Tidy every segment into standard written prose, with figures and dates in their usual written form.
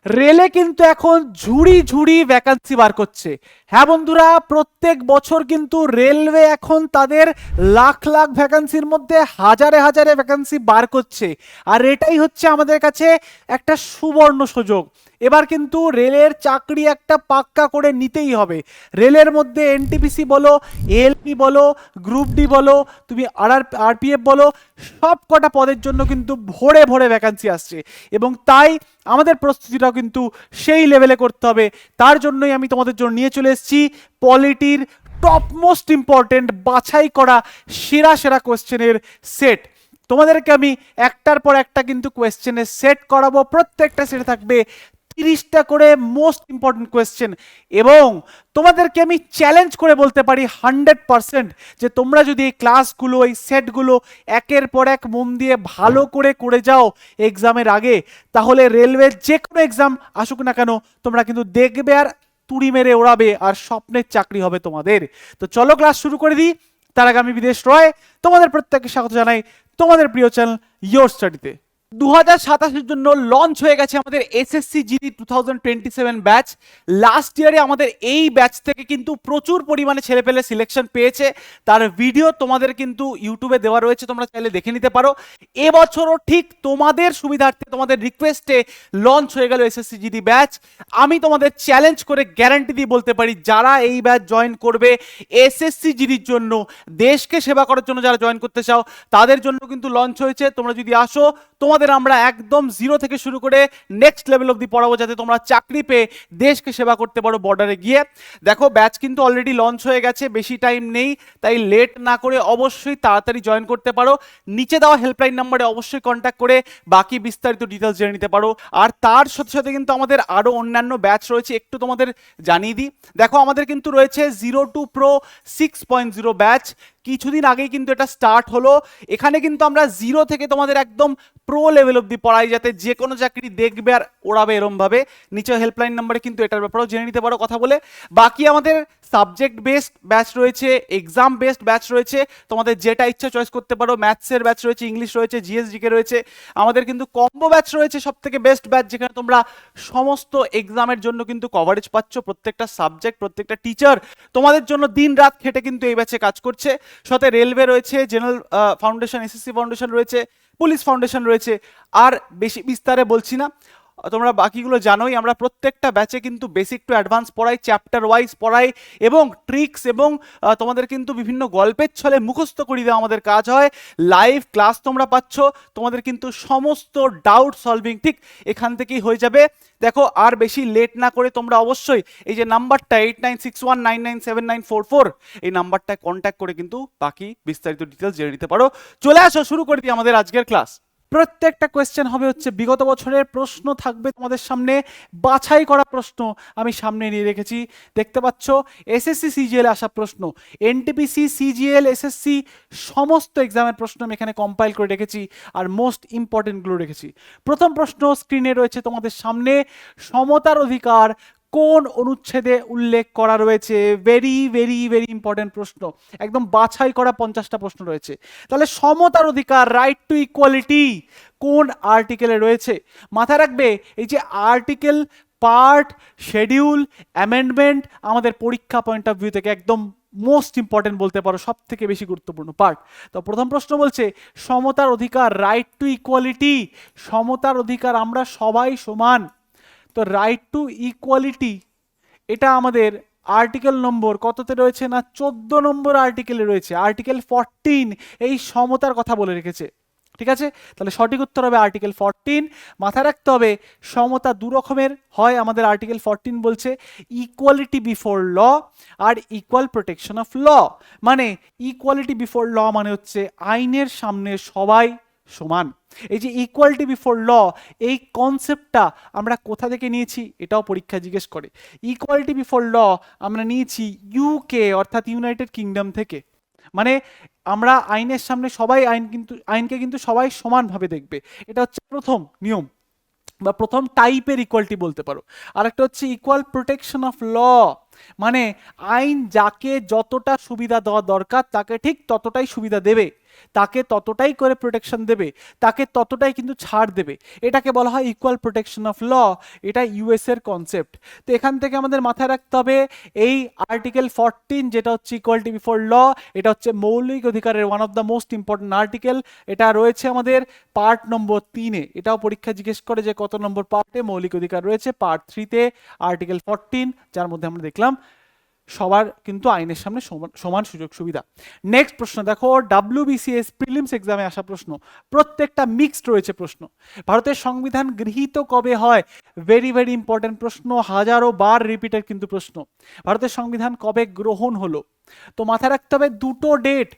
রেলে কিন্তু এখন ঝুড়ি ঝুড়ি ভ্যাকান্সি বার করছে। হ্যাঁ বন্ধুরা, প্রত্যেক বছর কিন্তু রেলওয়ে এখন তাদের লাখ লাখ ভ্যাকান্সির মধ্যে হাজারে হাজারে ভ্যাকান্সি বার করছে। আর এটাই হচ্ছে আমাদের কাছে একটা সুবর্ণ সুযোগ। এবার কিন্তু রেলের চাকরি একটা পাক্কা করে নিতেই হবে। রেলের মধ্যে এনটিপিসি বলো, এএলপি বলো, গ্রুপ ডি বলো, তুমি আরপিএফ বলো, সব কটা পদের জন্য কিন্তু ভরে ভরে ভ্যাকান্সি আসছে। এবং তাই আমাদের প্রস্তুতিটাও কিন্তু সেই লেভেলে করতে হবে। তার জন্যই আমি তোমাদের জন্য নিয়ে চলে এসেছি পলিটির টপ মোস্ট ইম্পর্টেন্ট বাছাই করা সেরা সেরা কোয়েশ্চেনের সেট। তোমাদেরকে আমি একটার পর একটা কিন্তু কোয়েশ্চেনের সেট করাবো। প্রত্যেকটা সেটে থাকবে 30টা করে মোস্ট ইম্পর্টেন্ট কোয়েশ্চেন। এবং তোমাদেরকে আমি চ্যালেঞ্জ করে বলতে পারি 100% যে তোমরা যদি এই ক্লাসগুলো, এই সেটগুলো একের পর এক মন দিয়ে ভালো করে করে যাও এক্সামের আগে, তাহলে রেলওয়ে যে কোনো এক্সাম আসুক না কেন তোমরা কিন্তু দেখবে আর তুড়ি মেরে ওড়াবে, আর স্বপ্নের চাকরি হবে তোমাদের। তো চলো ক্লাস শুরু করে দিই। তার আগে আমি বিদেশ রয় তোমাদের প্রত্যেককে স্বাগত জানাই তোমাদের প্রিয় চ্যানেল ইয়োর স্টাডিতে। 2027-এর জন্য লঞ্চ হয়ে গেছে আমাদের এসএসসি জিডি 2027 ব্যাচ। লাস্ট ইয়ারে আমাদের এই ব্যাচ থেকে কিন্তু প্রচুর পরিমাণে ছেলেপেলে সিলেকশন পেয়েছে। তার ভিডিও তোমাদের কিন্তু ইউটিউবে দেওয়া রয়েছে, তোমরা চাইলে দেখে নিতে পারো। এবছরও ঠিক তোমাদের সুবিধার্থে, তোমাদের রিকোয়েস্টে লঞ্চ হয়ে গেল এসএসসি জিডি ব্যাচ। আমি তোমাদের চ্যালেঞ্জ করে গ্যারান্টি দিয়ে বলতে পারি, যারা এই ব্যাচ জয়েন করবে এসএসসি জিডির জন্য, দেশকে সেবা করার জন্য যারা জয়েন করতে চাও, তাদের জন্য কিন্তু লঞ্চ হয়েছে। তোমরা যদি আসো, তোমাদের আমরা একদম জিরো থেকে শুরু করে নেক্সট লেভেল অবধি পড়াবো, যাতে তোমরা চাকরি পেয়ে দেশকে সেবা করতে পারো বর্ডারে গিয়ে। দেখো ব্যাচ কিন্তু অলরেডি লঞ্চ হয়ে গেছে, বেশি টাইম নেই, তাই লেট না করে অবশ্যই তাড়াতাড়ি জয়েন করতে পারো। নিচে দেওয়া হেল্পলাইন নাম্বারে অবশ্যই কন্ট্যাক্ট করে বাকি বিস্তারিত ডিটেলস জেনে নিতে পারো। আর তার সাথে সাথে কিন্তু আমাদের আরো অন্যান্য ব্যাচ রয়েছে, একটু তোমাদের জানিয়ে দিই। দেখো আমাদের কিন্তু রয়েছে 02 Pro 6.0 ব্যাচ। কিছুদিন আগেই কিন্তু এটা স্টার্ট হলো। এখানে কিন্তু আমরা জিরো থেকে তোমাদের একদম প্রো লেভেল অব্দি পড়াই, যাতে যে কোনো চাকরি দেখবে আর ওড়াবে এরম ভাবে। নিচে হেল্পলাইন নাম্বারে কিন্তু এটার ব্যাপারেও জেনে নিতে পারো কথা বলে। বাকি আমাদের সাবজেক্ট বেসড ব্যাচ রয়েছে, এক্সাম বেসড ব্যাচ রয়েছে, তোমাদের যেটা ইচ্ছা চয়েস করতে পারো। ম্যাথসের ব্যাচ রয়েছে, ইংলিশ রয়েছে, জিএসজিকে রয়েছে। আমাদের কিন্তু কম্বো ব্যাচ রয়েছে, সব থেকে বেস্ট ব্যাচ, যেখানে তোমরা সমস্ত এক্সামের জন্য কিন্তু কভারেজ পাচ্ছ। প্রত্যেকটা সাবজেক্ট, প্রত্যেকটা টিচার তোমাদের জন্য দিন রাত খেটে কিন্তু এই ব্যাচে কাজ করছে। সাথে রেলওয়ে রয়েছে, জেনারেল ফাউন্ডেশন, এসএসসি ফাউন্ডেশন রয়েছে, পুলিশ ফাউন্ডেশন রয়েছে। আর বেশি বিস্তারে বলছি না, তোমরা বাকিগুলো জানোই। আমরা প্রত্যেকটা ব্যাচে কিন্তু বেসিক টু অ্যাডভান্স পড়াই, চ্যাপ্টার ওয়াইজ পড়াই, এবং ট্রিক্স এবং তোমাদের কিন্তু বিভিন্ন গল্পের ছলে মুখস্থ করিয়ে দেওয়া আমাদের কাজ হয়। লাইভ ক্লাস তোমরা পাচ্ছ, তোমাদের কিন্তু সমস্ত ডাউট সলভিং ঠিক এখান থেকেই হয়ে যাবে। দেখো আর বেশি লেট না করে তোমরা অবশ্যই এই যে নাম্বারটা 8961997944, এই নাম্বারটায় কন্ট্যাক্ট করে কিন্তু বাকি বিস্তারিত ডিটেলস জেনে নিতে পারো। চলে আসো, শুরু করে দিই আমাদের আজকের ক্লাস। প্রত্যেকটা কোয়েশ্চেন হবে হচ্ছে বিগত বছরের প্রশ্ন থাকবে তোমাদের সামনে, বাছাই করা প্রশ্ন আমি সামনে নিয়ে রেখেছি। দেখতে পাচ্ছ এসএসসি সিজিএল আসা প্রশ্ন, এনটিপিসি, সিজিএল, এসএসসি সমস্ত এক্সামের প্রশ্ন আমি এখানে কম্পাইল করে রেখেছি, আর মোস্ট ইম্পর্টেন্টগুলো রেখেছি। প্রথম প্রশ্ন স্ক্রিনে রয়েছে তোমাদের সামনে, সমতার অধিকার কোন অনুচ্ছেদে উল্লেখ করা রয়েছে? ভেরি ভেরি ভেরি ইম্পর্টেন্ট প্রশ্ন, একদম বাছাই করা 50টা প্রশ্ন রয়েছে। তাহলে সমতার অধিকার, রাইট টু ইকুয়ালিটি, কোন আর্টিকেলে রয়েছে? মাথায় রাখবে এই যে আর্টিকেল, পার্ট, শেডিউল, অ্যামেন্ডমেন্ট আমাদের পরীক্ষা পয়েন্ট অফ ভিউ থেকে একদম মোস্ট ইম্পর্টেন্ট বলতে পারো, সব থেকে বেশি গুরুত্বপূর্ণ পার্ট। তো প্রথম প্রশ্ন বলছে সমতার অধিকার, রাইট টু ইকুয়ালিটি। সমতার অধিকার, আমরা সবাই সমান। তো রাইট টু ইকুয়ালিটি এটা আমাদের আর্টিকেল নম্বর কততে রয়েছে? না 14 নম্বর আর্টিকেলে রয়েছে। আর্টিকেল 14 এই সমতার কথা বলে রেখেছে। ঠিক আছে, তাহলে সঠিক উত্তর হবে আর্টিকেল 14। মাথায় রাখতে হবে সমতা দু রকমের হয়, আমাদের আর্টিকেল 14 বলছে ইকুয়ালিটি বিফোর ল আর ইকুয়াল প্রোটেকশন অফ ল। মানে ইকুয়ালিটি বিফোর ল মানে হচ্ছে আইনের সামনে সবাই সমান। এই যে ইকুয়ালিটি বিফোর ল, এই কনসেপ্টটা আমরা কোথা থেকে নিয়েছি এটাও পরীক্ষা জিজ্ঞেস করে। ইকুয়ালিটি বিফোর ল আমরা নিয়েছি ইউকে অর্থাৎ ইউনাইটেড কিংডম থেকে। মানে আমরা আইনের সামনে সবাই আইনকে কিন্তু সবাই সমানভাবে দেখবে, এটা হচ্ছে প্রথম নিয়ম বা প্রথম টাইপের ইকুয়ালিটি বলতে পারো। আর একটা হচ্ছে ইকুয়াল প্রোটেকশন অফ ল, মানে আইন যাকে যতটা সুবিধা দেওয়া দরকার তাকে ঠিক ততটাই সুবিধা দেবে। তাকে ততটাই করে প্রোটেকশন দেবে, তাকে ততটাই কিন্তু ছাড় দেবে। এটাকে বলা হয় ইকুয়াল প্রোটেকশন অফ ল। এটা ইউএস এর কনসেপ্ট। তো এখান থেকে আমাদের মাথায় রাখতে হবে এই আর্টিকেল 14 যেটা হচ্ছে ইকুয়ালিটি বিফোর ল, এটা হচ্ছে মৌলিক অধিকারের one of the most important article. এটা রয়েছে আমাদের পার্ট নম্বর 3-এ। এটাও পরীক্ষা জিজ্ঞেস করে যে কত নম্বর পার্টে মৌলিক অধিকার রয়েছে। পার্ট 3-তে আর্টিকেল 14, যার মধ্যে আমরা দেখলাম সবার কিন্তু আইনের সামনে সমান সুযোগ সুবিধা। নেক্সট প্রশ্ন দেখো, WBCS প্রিলিমস এক্সামে আসা প্রশ্ন, প্রত্যেকটা মিক্সড রয়েছে প্রশ্ন। ভারতের সংবিধান গৃহীত কবে হয়? ভেরি ভেরি ইম্পর্টেন্ট প্রশ্ন, হাজারো বার রিপিটেড কিন্তু প্রশ্ন। ভারতের সংবিধান কবে গ্রহণ হলো? তো মাথায় রাখতে হবে দুটো ডেট।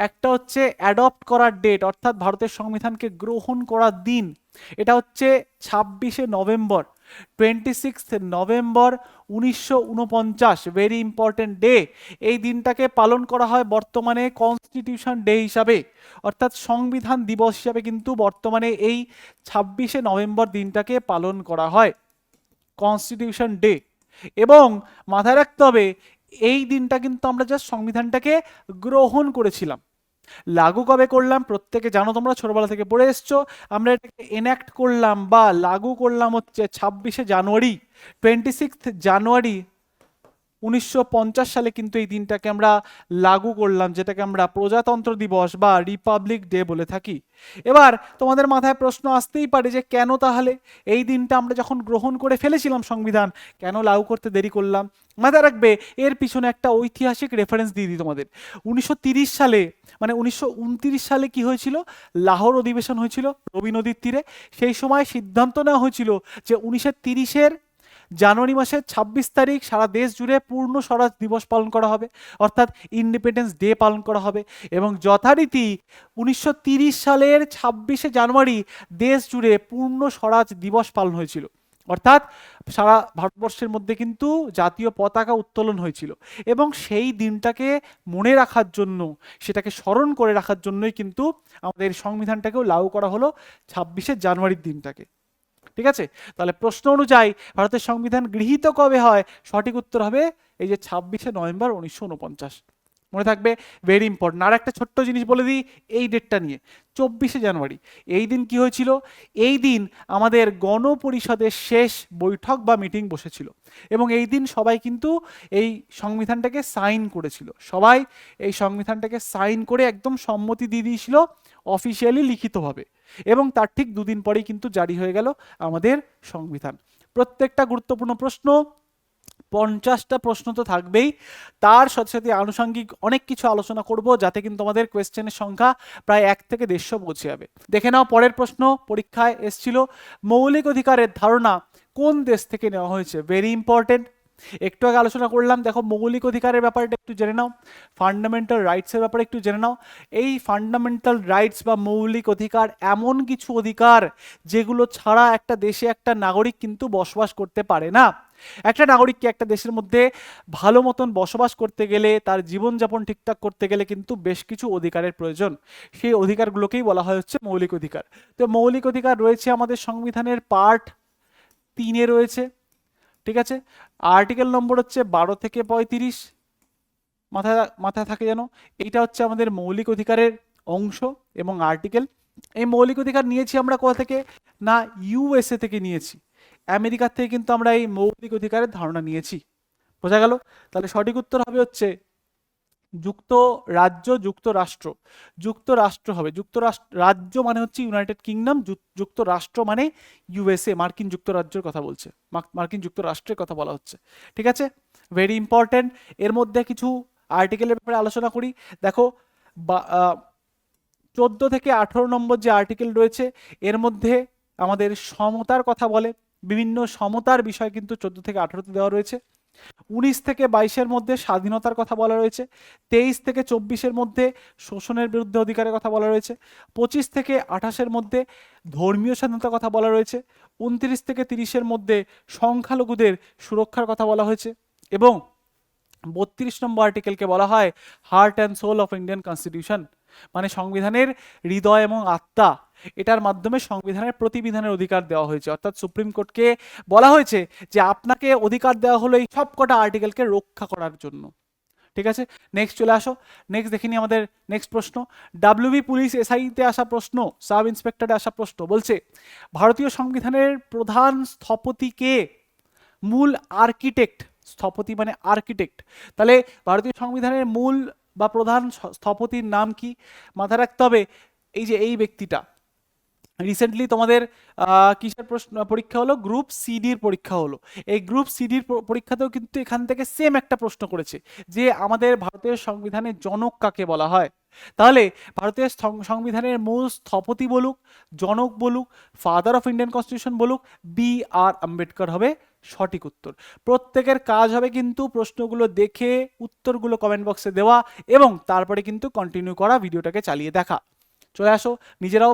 একটা হচ্ছে অ্যাডপ্ট করার ডেট, অর্থাৎ ভারতের সংবিধানকে গ্রহণ করার দিন, এটা হচ্ছে 26শে November, 26 November 1949, very important day. এই দিনটাকে পালন করা হয় বর্তমানে কনস্টিটিউশন ডে হিসাবে, অর্থাৎ সংবিধান দিবস হিসাবে কিন্তু বর্তমানে এই 26শে নভেম্বর দিনটাকে পালন করা হয়, কনস্টিটিউশন ডে। এবং মাথায় রাখতে হবে এই দিনটা কিন্তু আমরা জাস্ট সংবিধানটাকে গ্রহণ করেছিলাম। লাগু কবে করলাম? প্রত্যেকে জানো, তোমরা ছোটবেলা থেকে পড়ে এসছো। আমরা এটাকে এনাক্ট করলাম বা লাগু করলাম হচ্ছে 26শে জানুয়ারি, 26 জানুয়ারি 1950 সালে কিন্তু এই দিনটাকে আমরা লাগু করলাম, যেটাকে আমরা প্রজাতন্ত্র দিবস বা রিপাবলিক ডে বলে থাকি। এবার তোমাদের মাথায় প্রশ্ন আসতেই পারে যে কেন তাহলে এই দিনটা আমরা যখন গ্রহণ করে ফেলেছিলাম সংবিধান, কেন লাগু করতে দেরি করলাম? মাথায় রাখবে এর পিছনে একটা ঐতিহাসিক রেফারেন্স দিয়ে দিই তোমাদের। 1930 সালে, মানে 1929 সালে কি হয়েছিল? লাহোর অধিবেশন হয়েছিল রবি নদীর তীরে। সেই সময় সিদ্ধান্ত নেওয়া হয়েছিল যে 1930-এর জানুয়ারি মাসের 26 তারিখ সারা দেশ জুড়ে পূর্ণ স্বরাজ দিবস পালন করা হবে, অর্থাৎ ইন্ডিপেন্ডেন্স ডে পালন করা হবে। এবং যথারীতি 1930 সালের 26শে জানুয়ারি দেশ জুড়ে পূর্ণ স্বরাজ দিবস পালন হয়েছিল, অর্থাৎ সারা ভারতবর্ষের মধ্যে কিন্তু জাতীয় পতাকা উত্তোলন হয়েছিল। এবং সেই দিনটাকে মনে রাখার জন্য, সেটাকে স্মরণ করে রাখার জন্যই কিন্তু আমাদের সংবিধানটাকেও লাগু করা হলো 26শে জানুয়ারির দিনটাকে। ঠিক আছে, তাহলে প্রশ্ন অনুযায়ী ভারতের সংবিধান গৃহীত কবে হয়? সঠিক উত্তর হবে এই যে 26শে নভেম্বর 1949। মনে থাকবে, ভেরি ইম্পর্টেন্ট। আর একটা ছোট্ট জিনিস বলে দিই এই ডেটটা নিয়ে, 24শে জানুয়ারি এই দিন কি হয়েছিল? এই দিন আমাদের গণপরিষদের শেষ বৈঠক বা মিটিং বসেছিল, এবং এই দিন সবাই কিন্তু এই সংবিধানটাকে সাইন করেছিল। সবাই এই সংবিধানটাকে সাইন করে একদম সম্মতি দিয়ে দিয়েছিল অফিসিয়ালি, লিখিতভাবে। এবং তার ঠিক দুদিন পরেই কিন্তু জারি হয়ে গেল আমাদের সংবিধান। প্রত্যেকটা গুরুত্বপূর্ণ প্রশ্ন, 50টা প্রশ্ন তো থাকবেই, তার সাথে সাথে আনুষঙ্গিক অনেক কিছু আলোচনা করব, যাতে কিন্তু আমাদের কোয়েশ্চেনের সংখ্যা প্রায় 1 থেকে 150 পৌঁছে যাবে। দেখে নাও পরের প্রশ্ন, পরীক্ষায় এসেছিল, মৌলিক অধিকারের ধারণা কোন দেশ থেকে নেওয়া হয়েছে? Very important. একটু আগে আলোচনা করলাম, দেখো মৌলিক অধিকারের ব্যাপারটা একটু জেনে নাও, ফান্ডামেন্টাল রাইটসের ব্যাপারে একটু জেনে নাও। এই ফান্ডামেন্টাল রাইটস বা মৌলিক অধিকার এমন কিছু অধিকার যেগুলো ছাড়া একটা দেশে একটা নাগরিক কিন্তু বসবাস করতে পারে না। একটা নাগরিককে একটা দেশের মধ্যে ভালো মতন বসবাস করতে গেলে, তার জীবনযাপন ঠিকঠাক করতে গেলে কিন্তু বেশ কিছু অধিকারের প্রয়োজন। সেই অধিকারগুলোকেই বলা হয় হচ্ছে মৌলিক অধিকার। তো মৌলিক অধিকার রয়েছে আমাদের সংবিধানের পার্ট 3-এ রয়েছে। ঠিক আছে, আর্টিকেল নম্বর হচ্ছে 12 থেকে 35, মাথায় থাকে যেন। এইটা হচ্ছে আমাদের মৌলিক অধিকারের অংশ এবং আর্টিকেল। এই মৌলিক অধিকার নিয়েছি আমরা কোথা থেকে? না, ইউএসএ থেকে নিয়েছি, আমেরিকার থেকে কিন্তু আমরা এই মৌলিক অধিকারের ধারণা নিয়েছি। বোঝা গেল? তাহলে সঠিক উত্তর হবে হচ্ছে যুক্তরাজ্য, যুক্তরাষ্ট্র। যুক্তরাষ্ট্র হবে, রাজ্য মানে হচ্ছে ইউনাইটেড কিংডম, যুক্তরাষ্ট্র মানে ইউএসএ, মার্কিন যুক্তরাজ্যের কথা বলছে, মার্কিন যুক্তরাষ্ট্রের কথা বলা হচ্ছে। ঠিক আছে, ভেরি ইম্পর্টেন্ট। এর মধ্যে কিছু আর্টিকেলের ব্যাপারে আলোচনা করি। দেখো 14 থেকে 18 নম্বর যে আর্টিকেল রয়েছে, এর মধ্যে আমাদের সমতার কথা বলে, বিভিন্ন সমতার বিষয় কিন্তু 14 থেকে 18তে দেওয়া রয়েছে। 19 থেকে 22-এর মধ্যে স্বাধীনতার কথা বলা রয়েছে। 23 থেকে 24-এর মধ্যে শোষণের বিরুদ্ধে অধিকারের কথা বলা রয়েছে। 25 থেকে 28-এর মধ্যে ধর্মীয় স্বাধীনতার কথা বলা রয়েছে। 29 থেকে 30-এর মধ্যে সংখ্যালঘুদের সুরক্ষার কথা বলা হয়েছে। এবং 32 নম্বর আর্টিকেলকে বলা হয় heart and soul of Indian constitution, মানে সংবিধানের হৃদয় এবং আত্মা। এটার মাধ্যমে সংবিধানের প্রতিবিধানের অধিকার দেওয়া হয়েছে, অর্থাৎ সুপ্রিম কোর্টকে বলা হয়েছে যে আপনাকে অধিকার দেওয়া হলো এই সব কটা আর্টিকেলকে রক্ষা করার জন্য। ঠিক আছে, নেক্সট চলে আসো। নেক্সট দেখে নিই আমাদের নেক্সট প্রশ্ন। ডাব্লিউবি পুলিশ এসআইতে আসা প্রশ্ন, সাব ইন্সপেক্টরে আসা প্রশ্ন বলছে ভারতীয় সংবিধানের প্রধান স্থপতি কে? মূল আর্কিটেক্ট, স্থপতি মানে আর্কিটেক্ট, তাহলে ভারতীয় সংবিধানের মূল বা প্রধান স্থপতির নাম কি? মাথায় রাখতে হবে এই যে এই ব্যক্তিটা রিসেন্টলি তোমাদের কিসের প্রশ্ন পরীক্ষা হলো? গ্রুপ সিডির পরীক্ষা হলো। এই গ্রুপ সিডির পরীক্ষাতেও কিন্তু এখান থেকে সেম একটা প্রশ্ন করেছে যে আমাদের ভারতের সংবিধানের জনক কাকে বলা হয়। তাহলে ভারতের সংবিধানের মূল স্থপতি বলুক, জনক বলুক, ফাদার অফ ইন্ডিয়ান কনস্টিটিউশন বলুক, বি আর আম্বেদকর হবে সঠিক উত্তর। প্রত্যেকের কাজ হবে কিন্তু প্রশ্নগুলো দেখে উত্তরগুলো কমেন্ট বক্সে দেওয়া এবং তারপরে কিন্তু কন্টিনিউ করা, ভিডিওটাকে চালিয়ে দেখা। চলে আসো, নিজেরাও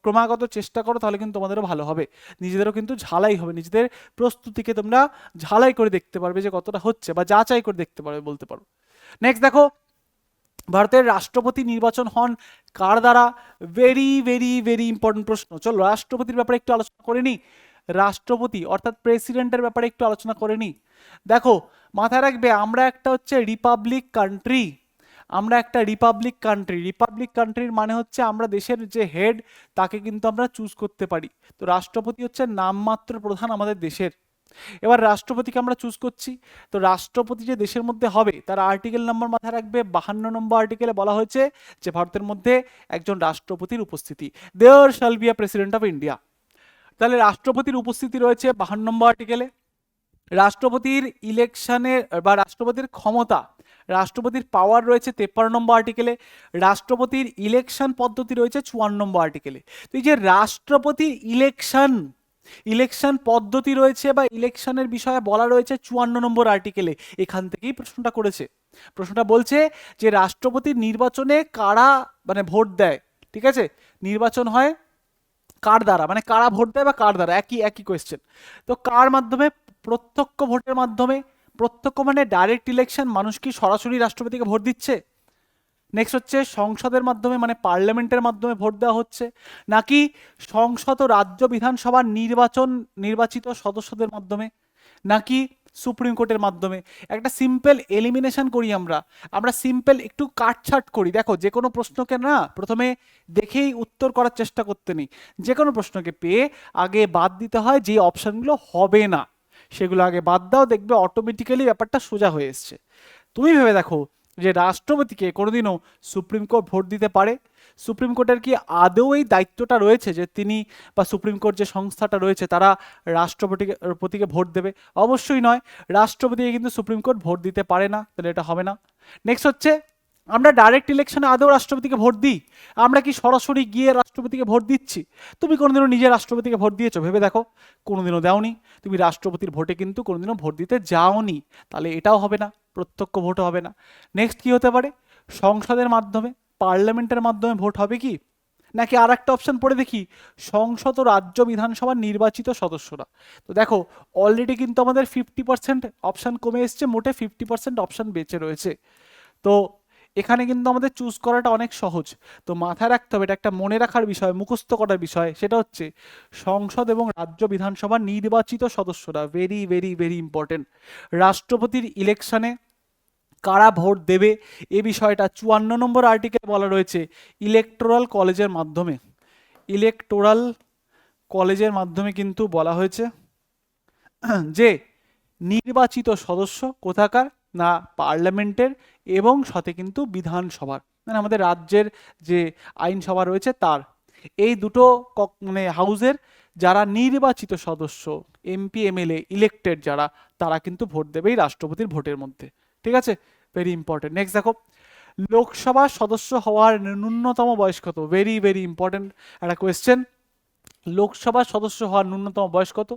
ক্রমাগত চেষ্টা করো, তাহলে কিন্তু তোমাদেরও ভালো হবে, নিজেদেরও কিন্তু ঝালাই হবে, নিজেদের প্রস্তুতিকে তোমরা ঝালাই করে দেখতে পারবে যে কতটা হচ্ছে, বা যাচাই করে দেখতে পারবে বলতে পারো। নেক্সট দেখো, ভারতের রাষ্ট্রপতি নির্বাচন হন কার দ্বারা? ভেরি ভেরি ভেরি ইম্পর্টেন্ট প্রশ্ন। চলো রাষ্ট্রপতির ব্যাপারে একটু আলোচনা করে নিই। রাষ্ট্রপতি অর্থাৎ প্রেসিডেন্টের ব্যাপারে একটু আলোচনা করে নিই। দেখো মাথায় রাখবে আমরা একটা হচ্ছে রিপাবলিক কান্ট্রি, আমরা একটা রিপাবলিক কান্ট্রি। রিপাবলিক কান্ট্রির মানে হচ্ছে আমরা দেশের যে হেড তাকে কিন্তু আমরা চুজ করতে পারি। তো রাষ্ট্রপতি হচ্ছে নামমাত্র প্রধান আমাদের দেশের। এবার রাষ্ট্রপতিকে আমরা চুজ করছি, তো রাষ্ট্রপতি যে দেশের মধ্যে হবে তার আর্টিকেল নাম্বার মাথায় রাখবে 52 নম্বর আর্টিকেলে বলা হয়েছে যে ভারতের মধ্যে একজন রাষ্ট্রপতির উপস্থিতি, there shall be a president of India. তাহলে রাষ্ট্রপতির উপস্থিতি রয়েছে 52 নম্বর আর্টিকেলে। রাষ্ট্রপতির ইলেকশনের বা রাষ্ট্রপতির ক্ষমতা, রাষ্ট্রপতির পাওয়ার রয়েছে 53 নম্বর আর্টিকেলে। রাষ্ট্রপতির ইলেকশন পদ্ধতি রয়েছে 54 নম্বর আর্টিকেলে। তো এই যে রাষ্ট্রপতির ইলেকশন পদ্ধতি রয়েছে বা ইলেকশনের বিষয়ে বলা রয়েছে 54 নম্বর আর্টিকেলে, এখান থেকেই প্রশ্নটা করেছে। প্রশ্নটা বলছে যে রাষ্ট্রপতির নির্বাচনে কারা মানে ভোট দেয়, ঠিক আছে, নির্বাচন হয় কার দ্বারা, মানে কারা ভোট দেয় বা কার দ্বারা, একই একই কোয়েশ্চেন। তো কার মাধ্যমে? প্রত্যক্ষ ভোটের মাধ্যমে। প্রত্যক্ষ মানে ডাইরেক্ট ইলেকশন, মানুষ কি সরাসরি রাষ্ট্রপতিকে ভোট দিচ্ছে? নেক্সট হচ্ছে সংসদের মাধ্যমে মানে পার্লামেন্টের মাধ্যমে ভোট দেওয়া হচ্ছে, নাকি সংসদ ও রাজ্য বিধানসভার নির্বাচিত সদস্যদের মাধ্যমে, নাকি সুপ্রিম কোর্টের মাধ্যমে? একটা সিম্পল এলিমিনেশন করি আমরা সিম্পল একটু কাটছাট করি। দেখো যে কোনো প্রশ্নকে না প্রথমে দেখেই উত্তর করার চেষ্টা করতে নেই, যে কোনো প্রশ্নকে পেয়ে আগে বাদ দিতে হয় যে অপশনগুলো হবে না, সেগুলো আগে বাদ দাও, দেখবে অটোমেটিক্যালি ব্যাপারটা সোজা হয়ে এসছে। তুমি ভেবে দেখো যে রাষ্ট্রপতিকে কোনোদিনও সুপ্রিম কোর্ট ভোট দিতে পারে? সুপ্রিম কোর্টের কি আদৌ এই দায়িত্বটা রয়েছে যে তিনি বা সুপ্রিম কোর্ট যে সংস্থাটা রয়েছে তারা রাষ্ট্রপতিকে ভোট দেবে? অবশ্যই নয়, রাষ্ট্রপতিকে কিন্তু সুপ্রিম কোর্ট ভোট দিতে পারে না, তাহলে এটা হবে না। নেক্সট হচ্ছে আমরা ডাইরেক্ট ইলেকশনে আদৌ রাষ্ট্রপতিকে ভোট দিই? আমরা কি সরাসরি গিয়ে রাষ্ট্রপতিকে ভোট দিচ্ছি? তুমি কোনোদিনও নিজে রাষ্ট্রপতিকে ভোট দিয়েছো? ভেবে দেখো, কোনোদিনও দাওনি। তুমি রাষ্ট্রপতির ভোটে কিন্তু কোনোদিনও ভোট দিতে যাওনি, তাহলে এটাও হবে না, প্রত্যক্ষ ভোটও হবে না। নেক্সট কি হতে পারে? সংসদের মাধ্যমে, পার্লামেন্টের মাধ্যমে ভোট হবে কি? নাকি আর একটা অপশন পড়ে দেখি, সংসদ ও রাজ্য বিধানসভার নির্বাচিত সদস্যরা। তো দেখো অলরেডি কিন্তু আমাদের 50% অপশন কমে এসছে, মোটে 50% অপশন বেঁচে রয়েছে। তো এখানে কিন্তু আমাদের চুজ করাটা অনেক সহজ। তো মাথায় রাখতে হবে, এটা একটা মনে রাখার বিষয়, মুখস্থ করার বিষয়, সেটা হচ্ছে সংসদ এবং রাজ্য বিধানসভার নির্বাচিত সদস্যরা, ভেরি ভেরি ভেরি ইম্পর্টেন্ট। রাষ্ট্রপতির ইলেকশনে কারা ভোট দেবে এ বিষয়টা 54 নম্বর আর্টিকেল বলা রয়েছে ইলেকটোরাল কলেজের মাধ্যমে। ইলেকটোরাল কলেজের মাধ্যমে কিন্তু বলা হয়েছে যে নির্বাচিত সদস্য কোথাকার না পার্লামেন্টের এবং সাথে কিন্তু বিধানসভার, মানে আমাদের রাজ্যের যে আইনসভা রয়েছে তার, এই দুটো মানে হাউসের যারা নির্বাচিত সদস্য, এমপি এমএলএ ইলেক্টেড যারা, তারা কিন্তু ভোট দেবে এই রাষ্ট্রপতির ভোটের মধ্যে। ঠিক আছে, ভেরি ইম্পর্টেন্ট। নেক্সট দেখো, লোকসভার সদস্য হওয়ার ন্যূনতম বয়স কত? ভেরি ভেরি ইম্পর্টেন্ট একটা কোয়েশ্চেন। লোকসভার সদস্য হওয়ার ন্যূনতম বয়স কত?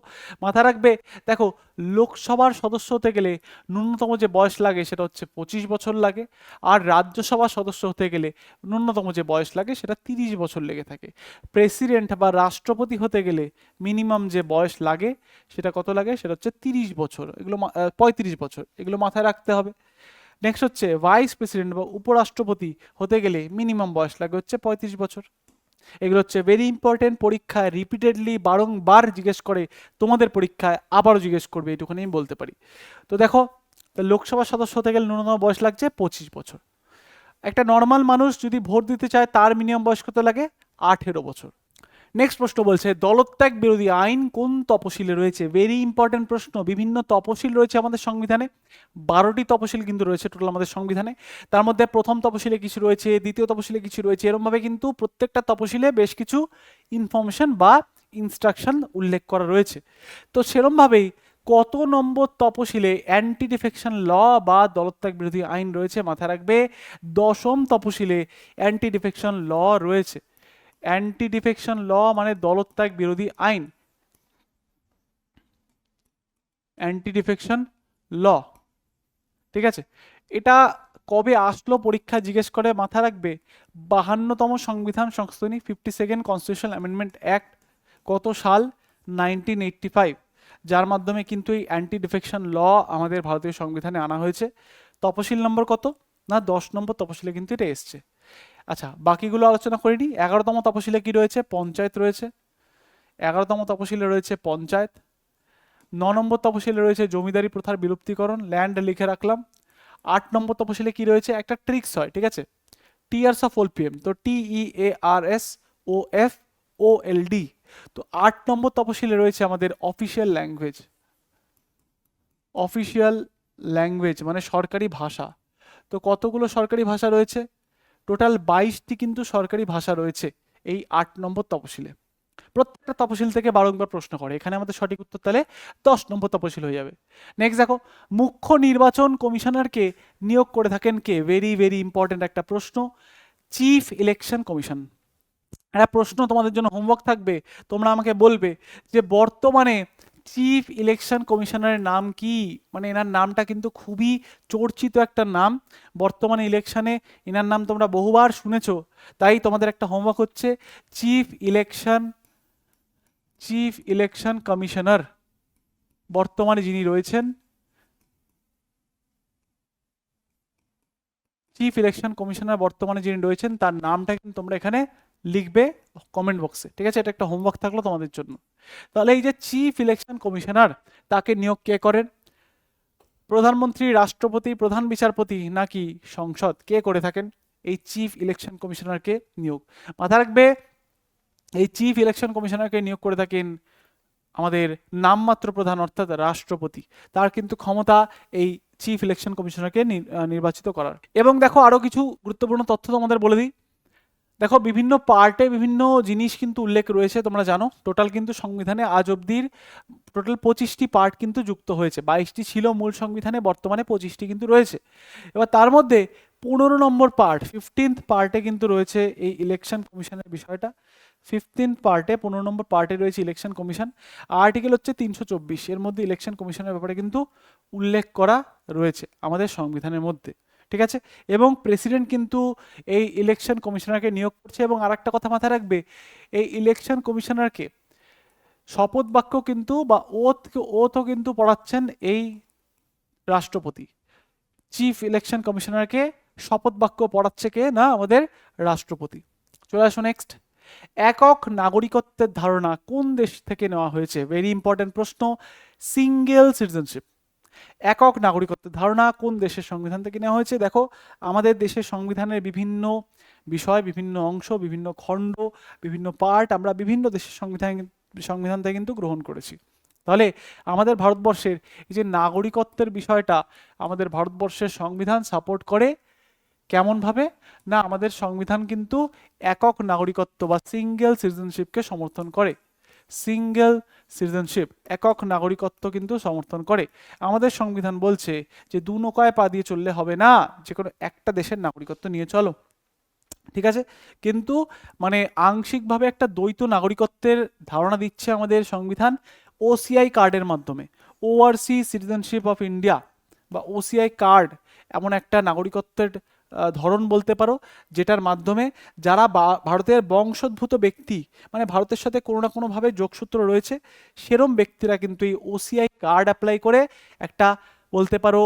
মাথা রাখবে, দেখো লোকসভার সদস্য হতে গেলে ন্যূনতম যে বয়স লাগে সেটা হচ্ছে 25 বছর লাগে, আর রাজ্যসভার সদস্য হতে গেলে ন্যূনতম যে বয়স লাগে সেটা 30 বছর লেগে থাকে। প্রেসিডেন্ট বা রাষ্ট্রপতি হতে গেলে মিনিমাম যে বয়স লাগে সেটা কত লাগে? সেটা হচ্ছে 30 বছর, এগুলো 35 বছর, এগুলো মাথায় রাখতে হবে। নেক্সট হচ্ছে ভাইস প্রেসিডেন্ট বা উপরাষ্ট্রপতি হতে গেলে মিনিমাম বয়স লাগে হচ্ছে 35 বছর। এগুলো হচ্ছে ভেরি ইম্পর্টেন্ট, পরীক্ষায় রিপিটেডলি বারংবার জিজ্ঞেস করে, তোমাদের পরীক্ষায় আবারও জিজ্ঞেস করবে, এইটুখানি আমি বলতে পারি। তো দেখো তো লোকসভার সদস্য হতে গেলে ন্যূনতম বয়স লাগছে 25 বছর। একটা নর্মাল মানুষ যদি ভোট দিতে চায় তার মিনিমাম বয়স কত লাগে? 18 বছর। নেক্সট প্রশ্ন বলছে দলত্যাগ বিরোধী আইন কোন তপশিলে রয়েছে? ভেরি ইম্পর্টেন্ট প্রশ্ন। বিভিন্ন তপশিল রয়েছে আমাদের সংবিধানে, 12টি তপশিল কিন্তু রয়েছে টোটাল আমাদের সংবিধানে। তার মধ্যে প্রথম তপশিলে কিছু রয়েছে, দ্বিতীয় তপশিলে কিছু রয়েছে, এরকমভাবে কিন্তু প্রত্যেকটা তপশিলে বেশ কিছু ইনফরমেশন বা ইনস্ট্রাকশন উল্লেখ করা রয়েছে। তো সেরমভাবেই কত নম্বর তপশিলে অ্যান্টি ডিফেকশন ল বা দলত্যাগ বিরোধী আইন রয়েছে? মাথায় রাখবে 10ম তপশিলে অ্যান্টি ডিফেকশন ল রয়েছে। অ্যান্টি ডিফেকশন ল মানে দলত্যাগ বিরোধী আইন, অ্যান্টি ডিফেকশন ল। ঠিক আছে, এটা কবে আসলো পরীক্ষা জিজ্ঞেস করে, মাথা রাখবে 52তম সংবিধান সংশোধনী 52nd কনস্টিটিউশনাল অ্যামেন্ডমেন্ট অ্যাক্ট কত সাল? 1985, যার মাধ্যমে কিন্তু এই অ্যান্টি ডিফেকশন ল আমাদের ভারতীয় সংবিধানে আনা হয়েছে। তপশিল নম্বর কত? না 10 নম্বর তপশিলে কিন্তু এটা এসছে। আচ্ছা, বাকিগুলো আলোচনা করে নিই। 11তম তপশিলে কি রয়েছে? পঞ্চায়েত রয়েছে। 11তম তপশিলে রয়েছে পঞ্চায়েত। 9 নম্বর তপশিলে রয়েছে জমিদারি প্রথার বিলুপ্তিকরণ, ল্যান্ড লিখে রাখলাম। 8 নম্বর তপশিলে কি রয়েছে? একটা ট্রিক্স হয়, ঠিক আছে, টিয়ার্স অফ ওলপিএম, তো TEARSOFOLD। তো 8 নম্বর তপশিলে রয়েছে আমাদের অফিসিয়াল ল্যাঙ্গুয়েজ। অফিসিয়াল ল্যাঙ্গুয়েজ মানে সরকারি ভাষা। তো কতগুলো সরকারি ভাষা রয়েছে? টোটাল 22টি কিন্তু সরকারি ভাষা রয়েছে এই 8 নম্বর তপশিলে। প্রত্যেকটা তপশিল থেকে বারংবার প্রশ্ন করে, এখানে আমাদের সঠিক উত্তর তাহলে 10 নম্বর তপশিল হয়ে যাবে। নেক্সট দেখো, মুখ্য নির্বাচন কমিশনারকে নিয়োগ করে থাকেন কে? ভেরি ভেরি ইম্পর্টেন্ট একটা প্রশ্ন, চিফ ইলেকশন কমিশন। একটা প্রশ্ন তোমাদের জন্য হোমওয়ার্ক থাকবে, তোমরা আমাকে বলবে যে বর্তমানে চিফ ইলেকশন কমিশনারের নাম কি? মানে এনার নামটা কিন্তু খুবই চর্চিত একটা নাম, বর্তমানে ইলেকশনে এনার নাম তোমরা বহুবার শুনেছো। তাই তোমাদের একটা হোমওয়ার্ক হচ্ছে চিফ ইলেকশন কমিশনার বর্তমানে যিনি রয়েছেন, চিফ ইলেকশন কমিশনার বর্তমানে যিনি রয়েছেন তার নামটা কিন্তু তোমরা এখানে লিখবে কমেন্ট বক্সে, ঠিক আছে? এটা একটা হোমওয়ার্ক থাকলো তোমাদের জন্য। তাহলে এই যে চিফ ইলেকশন কমিশনার, তাকে নিয়োগ কে করেন? প্রধানমন্ত্রী, রাষ্ট্রপতি, প্রধান বিচারপতি নাকি সংসদ? কে করে থাকেন এই চিফ ইলেকশন কমিশনারকে নিয়োগ? মাথা রাখবে এই চিফ ইলেকশন কমিশনারকে নিয়োগ করে থাকেন আমাদের নামমাত্র প্রধান অর্থাৎ রাষ্ট্রপতি। তার কিন্তু ক্ষমতা এই চিফ ইলেকশন কমিশনারকে নির্বাচিত করার। এবং দেখো আরো কিছু গুরুত্বপূর্ণ তথ্য তোমাদের বলে দিই। দেখো বিভিন্ন পার্টে বিভিন্ন জিনিস কিন্তু উল্লেখ রয়েছে, তোমরা জানো টোটাল কিন্তু সংবিধানে আজ অব্দির টোটাল 25টি পার্ট কিন্তু যুক্ত হয়েছে। 22টি ছিল মূল সংবিধানে, বর্তমানে 25টি কিন্তু রয়েছে। এবার তার মধ্যে 15 নম্বর পার্ট 15th পার্টে কিন্তু রয়েছে এই ইলেকশন কমিশনের বিষয়টা। 15th পার্টে 15 নম্বর পার্টে রয়েছে ইলেকশন কমিশন। আর্টিকেল হচ্ছে 324, এর মধ্যে ইলেকশন কমিশনের ব্যাপারে কিন্তু উল্লেখ করা রয়েছে আমাদের সংবিধানের মধ্যে, ঠিক আছে? এবং প্রেসিডেন্ট কিন্তু এই ইলেকশন কমিশনারকে নিয়োগ করছে। এবং আরেকটা কথা মাথায় রাখবে, এই ইলেকশন কমিশনারকে শপথ বাক্য কিন্তু বা ওথও কিন্তু পড়াচ্ছেন এই রাষ্ট্রপতি। চিফ ইলেকশন কমিশনারকে শপথ বাক্য পড়াচ্ছে কে? না আমাদের রাষ্ট্রপতি। চলে আসো নেক্সট, একক নাগরিকত্বের ধারণা কোন দেশ থেকে নেওয়া হয়েছে? ভেরি ইম্পর্টেন্ট প্রশ্ন, সিঙ্গেল সিটিজেনশিপ। একক নাগরিকত্বের ধারণা কোন দেশের সংবিধান থেকে নেওয়া হয়েছে? দেখো আমাদের দেশের সংবিধানের বিভিন্ন বিষয়, বিভিন্ন অংশ, বিভিন্ন খণ্ড, বিভিন্ন পার্ট আমরা বিভিন্ন দেশের সংবিধান থেকে কিন্তু গ্রহণ করেছি। তাহলে আমাদের ভারতবর্ষের এই যে নাগরিকত্বের বিষয়টা, আমাদের ভারতবর্ষের সংবিধান সাপোর্ট করে কেমনভাবে? না আমাদের সংবিধান কিন্তু একক নাগরিকত্ব বা সিঙ্গেল সিটিজেনশিপকে সমর্থন করে। সিঙ্গেল সিটিজেনশিপ, একক নাগরিকত্ব কিন্তু সমর্থন করে। আমাদের সংবিধান বলছে যে দু নৌকায় পা দিয়ে চললে হবে না, যে কোনো একটা দেশের নাগরিকত্ব নিয়ে চলো, ঠিক আছে? কিন্তু মানে আংশিকভাবে একটা দ্বৈত নাগরিকত্বের ধারণা দিচ্ছে আমাদের সংবিধান OCI কার্ডের মাধ্যমে। ওভারসি সিটিজেনশিপ অফ ইন্ডিয়া বা OCI কার্ড এমন একটা নাগরিকত্বের ধরন বলতে পারো, যেটার মাধ্যমে যারা ভারতের বংশোদ্ভূত ব্যক্তি, মানে ভারতের সাথে কোনো না কোনোভাবে যোগসূত্র রয়েছে, সেরম ব্যক্তিরা কিন্তু এই OCI কার্ড অ্যাপ্লাই করে একটা বলতে পারো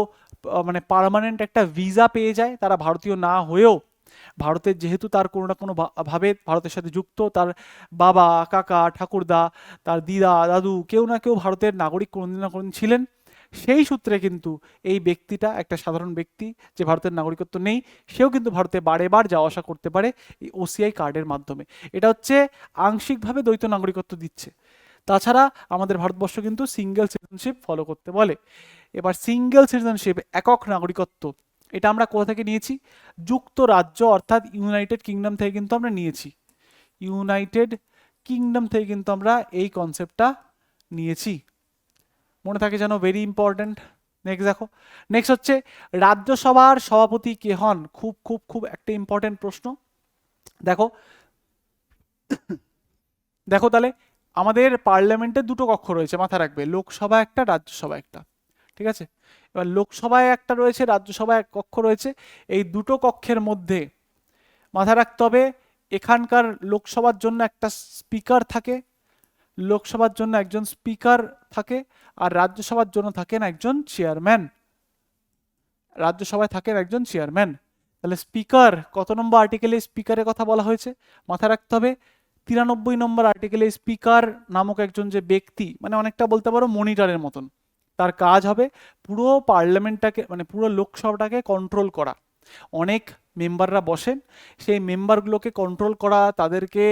মানে পার্মানেন্ট একটা ভিসা পেয়ে যায়। তারা ভারতীয় না হয়েও ভারতের যেহেতু তার কোনো না কোনো ভাবে ভারতের সাথে যুক্ত, তার বাবা, কাকা, ঠাকুরদা, তার দিদা, দাদু কেউ না কেউ ভারতের নাগরিক কোনোদিন না কোনোদিন ছিলেন, সেই সূত্রে কিন্তু এই ব্যক্তিটা একটা সাধারণ ব্যক্তি যে ভারতের নাগরিকত্ব নেই, সেও কিন্তু ভারতে বারে বার যাওয়া আসা করতে পারে এই ওসিআই কার্ডের মাধ্যমে। এটা হচ্ছে আংশিকভাবে দ্বৈত নাগরিকত্ব দিচ্ছে। তাছাড়া আমাদের ভারতবর্ষ কিন্তু সিঙ্গেল সিটিজেনশিপ ফলো করতে বলে। এবার সিঙ্গেল সিটিজেনশিপ, একক নাগরিকত্ব, এটা আমরা কোথা থেকে নিয়েছি? যুক্তরাজ্য অর্থাৎ ইউনাইটেড কিংডম থেকে কিন্তু আমরা নিয়েছি। ইউনাইটেড কিংডম থেকে কিন্তু আমরা এই কনসেপ্টটা নিয়েছি, মনে থাকে যেন, ভেরি ইম্পর্ট্যান্ট। নেক্সট দেখো, নেক্সট হচ্ছে রাজ্যসভার সভাপতি কে হন? খুব খুব খুব একটা ইম্পর্টেন্ট প্রশ্ন। দেখো দেখো তাহলে আমাদের পার্লামেন্টে দুটো কক্ষ রয়েছে, মাথা রাখবে, লোকসভা একটা, রাজ্যসভা একটা। ঠিক আছে, এবার লোকসভায় একটা রয়েছে, রাজ্যসভায় এক কক্ষ রয়েছে। এই দুটো কক্ষের মধ্যে মাথা রাখতে হবে, এখানকার লোকসভার জন্য একটা স্পিকার থাকে, লোকসভার জন্য একজন স্পিকার থাকে, আর রাজ্যসভার জন্য থাকেন একজন চেয়ারম্যান। রাজ্যসভায় থাকেন একজন চেয়ারম্যান। তাহলে স্পিকার কত নম্বর আর্টিকেলে স্পিকারের কথা বলা হয়েছে? মাথায় রাখতে হবে 93 নম্বর আর্টিকেলে স্পিকার নামক একজন যে ব্যক্তি, মানে অনেকটা বলতে পারো মনিটরের মতন, তার কাজ হবে পুরো পার্লামেন্টটাকে, মানে পুরো লোকসভাটাকে কন্ট্রোল করা। অনেক মেম্বাররা বসেন, সেই মেম্বারগুলোকে কন্ট্রোল করা, তাদেরকে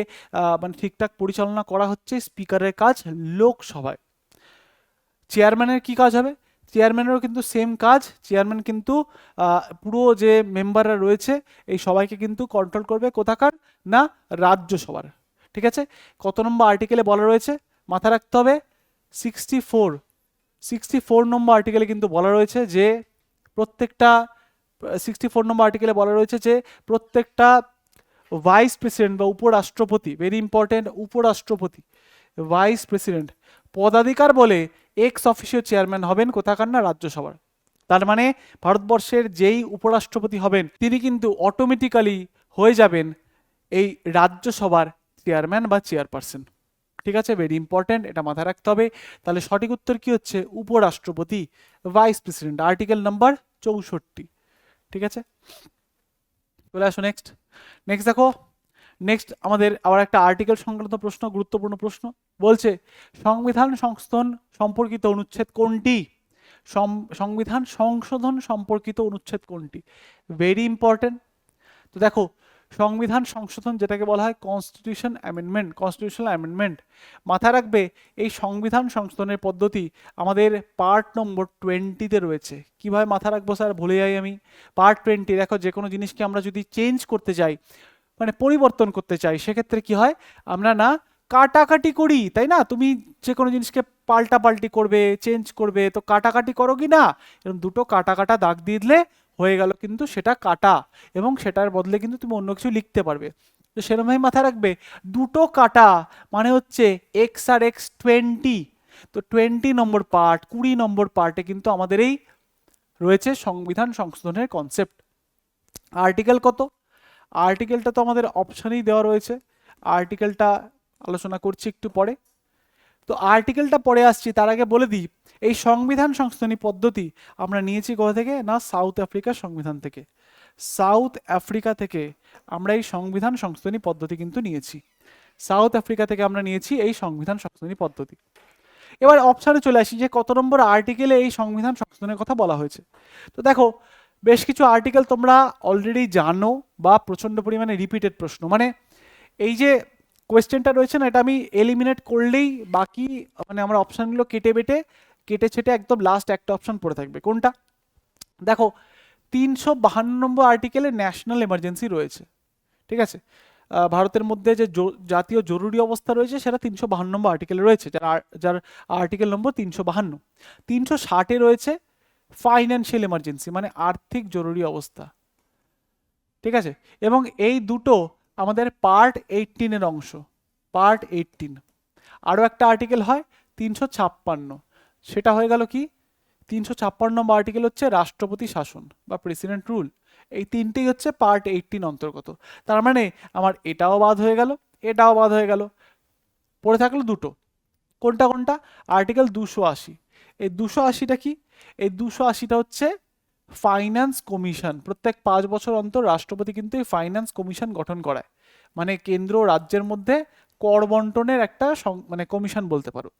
মানে ঠিকঠাক পরিচালনা করা হচ্ছে স্পিকারের কাজ লোকসভায়। চেয়ারম্যানের কি কাজ হবে? চেয়ারম্যানেরও কিন্তু সেম কাজ। চেয়ারম্যান কিন্তু পুরো যে মেম্বাররা রয়েছে এই সবাইকে কিন্তু কন্ট্রোল করবে, কোথাকার না, রাজ্যসভার। ঠিক আছে, কত নম্বর আর্টিকেলে বলা রয়েছে? মাথা রাখতে হবে 64 নম্বর আর্টিকেলে কিন্তু বলা রয়েছে যে প্রত্যেকটা 64 নম্বর আর্টিকেলে বলা রয়েছে যে প্রত্যেকটা ভাইস প্রেসিডেন্ট বা উপরাষ্ট্রপতি, ভেরি ইম্পর্টেন্ট, উপরাষ্ট্রপতি, ভাইস প্রেসিডেন্ট পদাধিকার বলে এক্স অফিসিও চেয়ারম্যান হবেন কোথাকার না, রাজ্যসভার। তার মানে ভারতবর্ষের যেই উপরাষ্ট্রপতি হবেন তিনি কিন্তু অটোমেটিক্যালি হয়ে যাবেন এই রাজ্যসভার চেয়ারম্যান বা চেয়ারপারসন। ঠিক আছে, ভেরি ইম্পর্টেন্ট, এটা মাথায় রাখতে হবে। তাহলে সঠিক উত্তর কি হচ্ছে? উপরাষ্ট্রপতি, ভাইস প্রেসিডেন্ট, আর্টিকেল নাম্বার 64। ঠিক আছে, চলে আসো নেক্সট। নেক্সট দেখো, নেক্সট আমাদের আবার একটা আর্টিকেল সংক্রান্ত প্রশ্ন, গুরুত্বপূর্ণ প্রশ্ন। বলছে সংবিধান সংশোধন সম্পর্কিত অনুচ্ছেদ কোনটি? সংবিধান সংশোধন সম্পর্কিত অনুচ্ছেদ কোনটি? Very important. তো দেখো, সংবিধান সংশোধন যেটাকে বলা হয় কনস্টিটিউশন অ্যামেন্ডমেন্ট, কনস্টিটিউশনাল অ্যামেন্ডমেন্ট, মাথায় রাখবে এই সংবিধান সংশোধনের পদ্ধতি আমাদের পার্ট নম্বর 20-তে রয়েছে। কিভাবে মাথা রাখবো স্যার, ভুলে যাই আমি। পার্ট 20, দেখো যে কোনো জিনিসকে আমরা যদি চেঞ্জ করতে চাই, মানে পরিবর্তন করতে চাই, সেক্ষেত্রে কি হয়, আমরা না কাটাকাটি করি, তাই না? তুমি যে কোনো জিনিসকে পাল্টাপাল্টি করবে, চেঞ্জ করবে, তো কাটাকাটি করো কি না? এরকম দুটো কাটা কাটা দাগ দিয়ে দিলে হয়ে গেল কিন্তু সেটা কাটা, এবং সেটার বদলে কিন্তু তুমি অন্য কিছু লিখতে পারবে। তো সেরকমভাবে মাথায় রাখবে, দুটো কাটা মানে হচ্ছে এক্স আর এক্স 20। তো 20 নম্বর পার্ট, 20 নম্বর পার্টে কিন্তু আমাদের এই রয়েছে সংবিধান সংশোধনের কনসেপ্ট। আর্টিকেল কত? আর্টিকেলটা তো আমাদের অপশানেই দেওয়া রয়েছে, আর্টিকেলটা আলোচনা করছি একটু পরে। তো আর্টিকেলটা পরে আসছি, তার আগে বলে দিই এই সংবিধান সংশোধনী পদ্ধতি আমরা নিয়েছি কোথা থেকে না, সাউথ আফ্রিকার সংবিধান থেকে। সাউথ আফ্রিকা থেকে আমরা এই সংবিধান সংশোধনী পদ্ধতি কিন্তু নিয়েছি। সাউথ আফ্রিকা থেকে আমরা নিয়েছি এই সংবিধান সংশোধনী পদ্ধতি। এবার অপশানে চলে আসি যে কত নম্বর আর্টিকেলে এই সংবিধান সংশোধনের কথা বলা হয়েছে। তো দেখো, বেশ কিছু আর্টিকেল তোমরা অলরেডি জানো বা প্রচণ্ড পরিমাণে রিপিটেড প্রশ্ন, মানে এই যে কোয়েশ্চেনটা রয়েছে না, এটা আমি এলিমিনেট করলেই বাকি, মানে আমরা অপশানগুলো কেটে ছেটে একদম লাস্ট একটা অপশান পড়ে থাকবে। কোনটা? দেখো, 352 নম্বর আর্টিকেলে ন্যাশনাল এমার্জেন্সি রয়েছে। ঠিক আছে, ভারতের মধ্যে যে জাতীয় জরুরি অবস্থা রয়েছে সেটা 352 নম্বর আর্টিকেলে রয়েছে, যার আর্টিকেল নম্বর 352। 360-এ রয়েছে ফাইন্যান্সিয়াল এমার্জেন্সি, মানে আর্থিক জরুরি অবস্থা। ঠিক আছে, এবং এই দুটো আমাদের পার্ট 18-এর অংশ, পার্ট 18। আরও একটা আর্টিকেল হয় 356, সেটা হয়ে গেল কি, 356 নম্বর আর্টিকেল হচ্ছে রাষ্ট্রপতি শাসন বা প্রেসিডেন্ট রুল। এই তিনটেই হচ্ছে পার্ট 18 অন্তর্গত। তার মানে আমার এটাও বাদ হয়ে গেল, এটাও বাদ হয়ে গেল, পড়ে থাকলো দুটো। কোনটা কোনটা? আর্টিকেল 280। এই 280টা কি? এই 280টা হচ্ছে ফাইন্যান্স কমিশন। প্রত্যেক 5 বছর অন্তর রাষ্ট্রপতি কিন্তু এই ফাইন্যান্স কমিশন গঠন করায়, মানে কেন্দ্র রাজ্যের মধ্যে কর বন্টনের একটা মানে কমিশন বলতে পারো।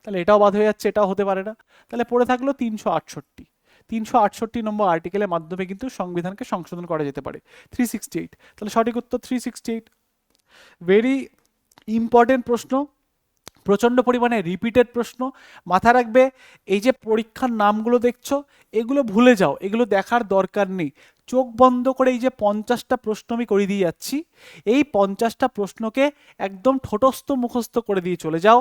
তাহলে এটাও বাদ হয়ে যাচ্ছে, এটাও হতে পারে না। তাহলে পড়ে থাকলো 368। 368 নম্বর আর্টিকেলের মাধ্যমে কিন্তু সংবিধানকে সংশোধন করা যেতে পারে। 368, তাহলে সঠিক উত্তর 368। ভেরি ইম্পর্টেন্ট প্রশ্ন, প্রচণ্ড পরিমাণে রিপিটেড প্রশ্ন। মাথা রাখবে, এই যে পরীক্ষার নামগুলো দেখছো এগুলো ভুলে যাও, এগুলো দেখার দরকার নেই। চোখ বন্ধ করে এই যে 50টা প্রশ্ন আমি করে দিয়ে যাচ্ছি, এই 50টা প্রশ্নকে একদম ঠোঁটস্থ মুখস্থ করে দিয়ে চলে যাও।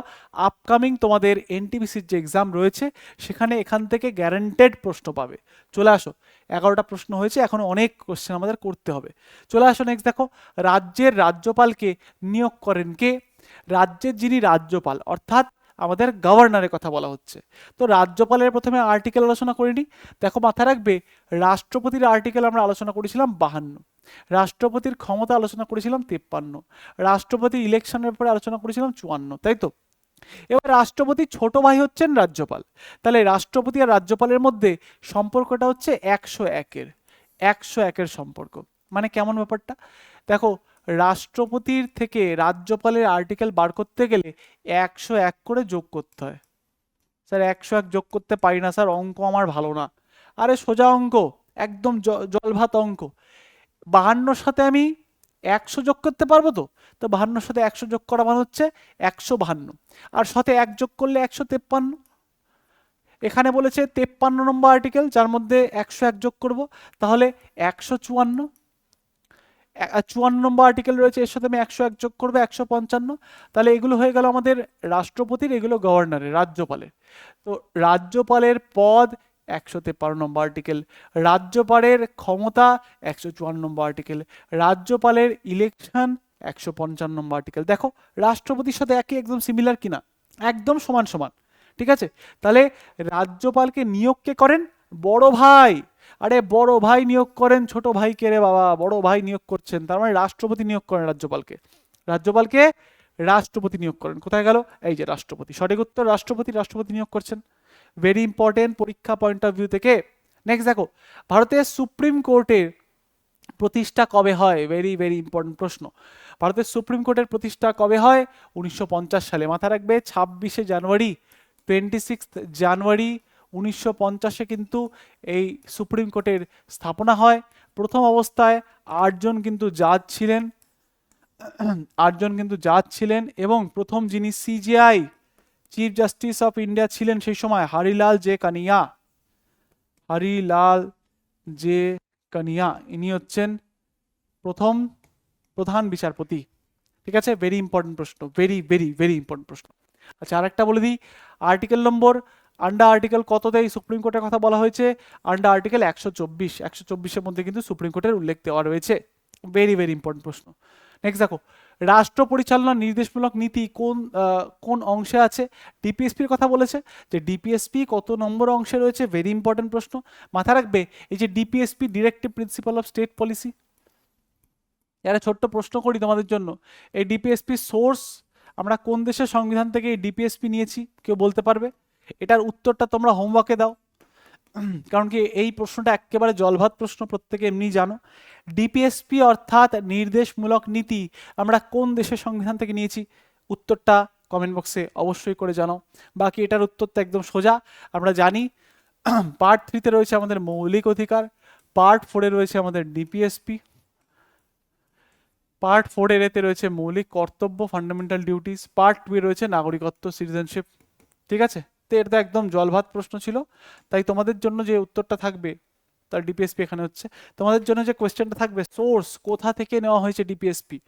আপকামিং তোমাদের এনটিপিসির যে এক্সাম রয়েছে সেখানে এখান থেকে গ্যারান্টেড প্রশ্ন পাবে। চলে আসো, 11টা প্রশ্ন হয়েছে, এখন অনেক কোশ্চেন আমাদের করতে হবে। চলে আসো নেক্সট দেখো, রাজ্যের রাজ্যপালকে নিয়োগ করেন কে? রাজ্যের যিনি রাজ্যপাল অর্থাৎ আমাদের গভর্নরের কথা বলা হচ্ছে। তো রাজ্যপালের প্রথমে আর্টিকেল আলোচনা করিনি। দেখো মাথা রাখবে, রাষ্ট্রপতির আর্টিকেল আমরা আলোচনা করেছিলাম 52, রাষ্ট্রপতির ক্ষমতা আলোচনা করেছিলাম 53, রাষ্ট্রপতি ইলেকশনের ব্যাপারে আলোচনা করেছিলাম 54, তাই তো? এবার রাষ্ট্রপতির ছোট ভাই হচ্ছেন রাজ্যপাল। তাহলে রাষ্ট্রপতি আর রাজ্যপালের মধ্যে সম্পর্কটা হচ্ছে 101-এর, 101-এর সম্পর্ক। মানে কেমন ব্যাপারটা দেখো, রাষ্ট্রপতির থেকে রাজ্যপালের আর্টিকেল বার করতে গেলে 101 করে যোগ করতে হয়। স্যার 101 যোগ করতে পারি না স্যার, অঙ্ক আমার ভালো না। আরে সোজা অঙ্ক, একদম জলভাত অঙ্ক। 52 সাথে আমি 100 যোগ করতে পারবো তো? তো 52 সাথে 100 যোগ করা মানে হচ্ছে 152, আর সাথে 1 যোগ করলে 153। এখানে বলেছে 53 নম্বর আর্টিকেল, যার মধ্যে 101 যোগ করব, তাহলে 154। 54 নম্বর আর্টিকেল রয়েছে, এর সাথে আমি 101 যোগ করবো 155। তাহলে এগুলো হয়ে গেল আমাদের রাষ্ট্রপতির, এগুলো গভর্নরের, রাজ্যপালের। তো রাজ্যপালের পদ 153 নম্বর আর্টিকেল, রাজ্যপালের ক্ষমতা 154 নম্বর আর্টিকেল, রাজ্যপালের ইলেকশন 155 নম্বর আর্টিকেল। দেখো রাষ্ট্রপতির সাথে একই, একদম সিমিলার কিনা, একদম সমান সমান। ঠিক আছে, তাহলে রাজ্যপালকে নিয়োগ কে করেন? বড় ভাই। আরে বড় ভাই নিয়োগ করেন, ছোট ভাই কে রে বাবা? বড় ভাই নিয়োগ করছেন, তার মানে রাষ্ট্রপতি নিয়োগ করেন রাজ্যপালকে। রাজ্যপালকে রাষ্ট্রপতি নিয়োগ করেন। কোথায় গেল? এই যে রাষ্ট্রপতি, সঠিক উত্তর রাষ্ট্রপতি, রাষ্ট্রপতি নিয়োগ করছেন। ভেরি ইম্পর্টেন্ট পরীক্ষা পয়েন্ট অফ ভিউ থেকে। নেক্সট দেখো, ভারতের সুপ্রিম কোর্টের প্রতিষ্ঠা কবে হয়? ভেরি ভেরি ইম্পর্টেন্ট প্রশ্ন। ভারতের সুপ্রিম কোর্টের প্রতিষ্ঠা কবে হয়? 1950 সালে। মাথা রাখবে 26শে জানুয়ারি, 26 জানুয়ারি 1950-এ কিন্তু এই সুপ্রিম কোর্টের স্থাপনা হয়। প্রথম অবস্থায় 8জন কিন্তু জাজ ছিলেন, 8জন কিন্তু জাজ ছিলেন, এবং প্রথম যিনি CGI chief justice of India ছিলেন সেই সময় হরিলাল জে কানিয়া, হরিলাল জে কানিয়া, ইনি হচ্ছেন প্রথম প্রধান বিচারপতি। ঠিক আছে, ভেরি ইম্পর্টেন্ট প্রশ্ন, ভেরি ভেরি ভেরি ইম্পর্টেন্ট প্রশ্ন। আচ্ছা আরেকটা বলে দিই, আর্টিকেল নম্বর আন্ডার আর্টিকেল কততে এই সুপ্রিম কোর্টের কথা বলা হয়েছে? আন্ডার আর্টিকেল 124, 124-এর মধ্যে কিন্তু সুপ্রিম কোর্টের উল্লেখ দেওয়া রয়েছে। ভেরি ভেরি ইম্পর্টেন্ট প্রশ্ন। নেক্সট দেখো, রাষ্ট্র পরিচালনা নির্দেশমূলক নীতি কোন অংশে আছে? ডিপিএসপির কথা বলেছে, যে ডিপিএসপি কত নম্বর অংশে রয়েছে? ভেরি ইম্পর্টেন্ট প্রশ্ন। মাথা রাখবে, এই যে DPSP directive principal of state policy, একটা ছোট্ট প্রশ্ন করি তোমাদের জন্য, এই ডিপিএসপি সোর্স আমরা কোন দেশের সংবিধান থেকে এই ডিপিএসপি নিয়েছি? কেউ বলতে পারবে? এটার উত্তরটা তোমরা হোমওয়ার্কে দাও, কারণ কি এই প্রশ্নটা একেবারে জলভাত প্রশ্ন, প্রত্যেকে এমনি জানো। ডিপিএসপি অর্থাৎ নির্দেশমূলক নীতি আমরা কোন দেশের সংবিধান থেকে নিয়েছি? উত্তরটা কমেন্ট বক্সে অবশ্যই করে জানাও। বাকি এটার উত্তরটা একদম সোজা, আমরা জানি। পার্ট 3-তে রয়েছে আমাদের মৌলিক অধিকার, পার্ট 4-এ রয়েছে আমাদের ডিপিএসপি, পার্ট 4-এর এতে রয়েছে মৌলিক কর্তব্য ফান্ডামেন্টাল ডিউটিস, পার্ট 2-এ রয়েছে নাগরিকত্ব সিটিজেনশিপ। ঠিক আছে, তো এটা একদম জলভাত প্রশ্ন ছিল, তাই তোমাদের জন্য যে উত্তরটা থাকবে তার ডিপিএসপি এখানে হচ্ছে। তোমাদের জন্য যে কোয়েশ্চেনটা থাকবে, সোর্স কোথা থেকে নেওয়া হয়েছে ডিপিএসপি,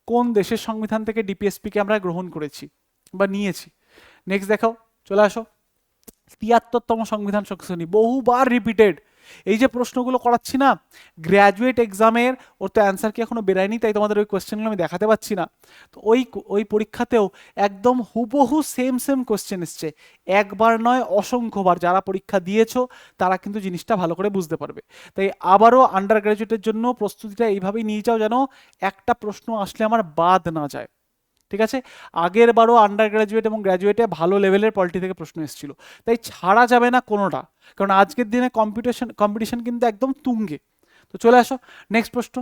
কোন দেশের সংবিধান থেকে ডিপিএসপিকে আমরা গ্রহণ করেছি বা নিয়েছি। নেক্সট দেখাও, চলে আসো, 73তম সংবিধান সংশোধনী, বহুবার রিপিটেড। এই যে প্রশ্নগুলো করাচ্ছি না গ্র্যাজুয়েট এক্সামের, ওর তো অ্যান্সার কি এখনো বেরায়নি, তাই তোমাদের ওই কোয়েশ্চেনগুলো আমি দেখাতে পাচ্ছি না। তো ওই পরীক্ষাতেও একদম হুবহু সেম সেম কোয়েশ্চেন এসছে, একবার নয় অসংখ্যবার। যারা পরীক্ষা দিয়েছো তারা কিন্তু জিনিসটা ভালো করে বুঝতে পারবে। তাই আবারও আন্ডার গ্র্যাজুয়েটের জন্য প্রস্তুতিটা এইভাবেই নিয়ে যাও, যেন একটা প্রশ্ন আসলে আমার বাদ না যায়। ঠিক আছে, আগের বারও আন্ডার গ্র্যাজুয়েট এবং গ্র্যাজুয়েটে ভালো লেভেলের পলিটি থেকে প্রশ্ন এসেছিল, তাই ছাড়া যাবে না কোনোটা, কারণ আজকের দিনে কম্পিটিশন কিন্তু একদম তুঙ্গে। তো চলে আসো নেক্সট প্রশ্ন,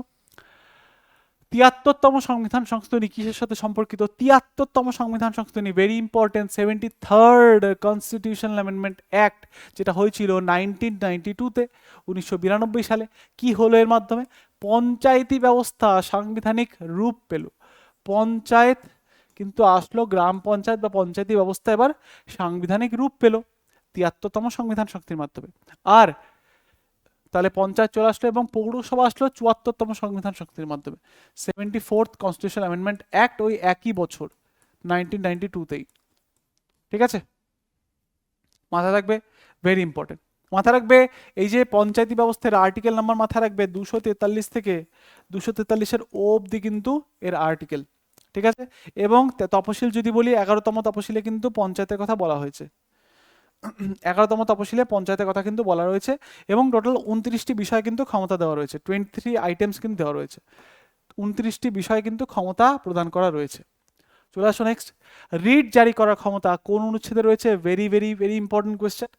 তিয়াত্তরতম সংবিধান সংশোধনী কিসের সাথে সম্পর্কিত? তিয়াত্তরতম সংবিধান সংশোধনী, very important, 73rd constitutional amendment act, যেটা হয়েছিল 1992-তে, 1992 সালে। কি হলো এর মাধ্যমে? পঞ্চায়েতি ব্যবস্থা সাংবিধানিক রূপ পেল। পঞ্চায়েত কিন্তু আসলো, গ্রাম পঞ্চায়েত বা পঞ্চায়েতি ব্যবস্থা এবার সাংবিধানিক রূপ পেল 73তম সংবিধান শক্তির মাধ্যমে। আর তাহলে পঞ্চায়েত চলে আসলো এবং পৌরসভা আসলো 74তম সংবিধান শক্তির মাধ্যমে, 74th কনস্টিটিউশনাল অ্যামেন্ডমেন্ট অ্যাক্ট, ওই একই বছর 1992তেই। ঠিক আছে, মাথায় রাখবে, ভেরি ইম্পর্টেন্ট। মাথায় রাখবে এই যে পঞ্চায়েতি ব্যবস্থার আর্টিকেল নাম্বার মাথায় রাখবে 243 থেকে 243-এর অবধি কিন্তু এর আর্টিকেল। ঠিক আছে, এবং তপশিল যদি বলি 11তম তপশিলে কিন্তু পঞ্চায়েতের কথা বলা হয়েছে, 11তম তপশিলে পঞ্চায়েতের কথা কিন্তু বলা রয়েছে, এবং টোটাল 29টি বিষয় কিন্তু ক্ষমতা দেওয়া রয়েছে, 23 আইটেমস কিন্তু দেওয়া রয়েছে, 29টি বিষয় কিন্তু ক্ষমতা প্রদান করা রয়েছে। চলে আসো নেক্সট, রিট জারি করার ক্ষমতা কোন অনুচ্ছেদে রয়েছে? Very very very important question.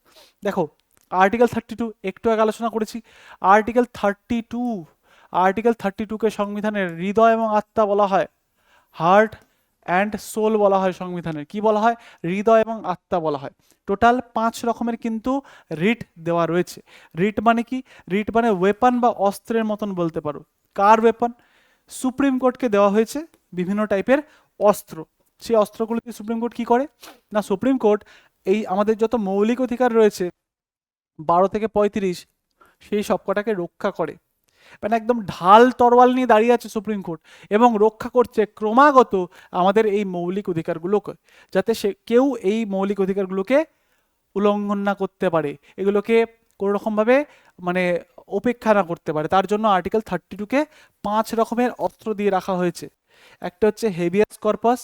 দেখো আর্টিকেল 32, একটু আগে আলোচনা করেছি, আর্টিকেল 32, আর্টিকেল 32কে সংবিধানের হৃদয় এবং আত্মা বলা হয়, হার্ট অ্যান্ড সোল বলা হয় সংবিধানের। কি বলা হয়? হৃদয় এবং আত্মা বলা হয়। টোটাল 5 রকমের কিন্তু রিট দেওয়া রয়েছে। রিট মানে কি? রিট মানে ওয়েপন বা অস্ত্রের মতন বলতে পারো। কার ওয়েপন? সুপ্রিম কোর্টকে দেওয়া হয়েছে বিভিন্ন টাইপের অস্ত্র। সেই অস্ত্রগুলোকে সুপ্রিম কোর্ট কি করে না, সুপ্রিম কোর্ট এই আমাদের যত মৌলিক অধিকার রয়েছে 12 থেকে 35, সেই সবকটাকে রক্ষা করে। মানে একদম ঢাল তরোয়াল নিয়ে দাঁড়িয়ে আছে সুপ্রিম কোর্ট এবং রক্ষা করছে ক্রমাগত আমাদের এই মৌলিক অধিকারগুলোকে, যাতে সে কেউ এই মৌলিক অধিকারগুলোকে উল্লঙ্ঘন না করতে পারে, এগুলোকে কোনো রকমভাবে মানে উপেক্ষা না করতে পারে। তার জন্য আর্টিকেল 32কে 5 রকমের অস্ত্র দিয়ে রাখা হয়েছে। একটা হচ্ছে হেভিয়াস কর্পাস,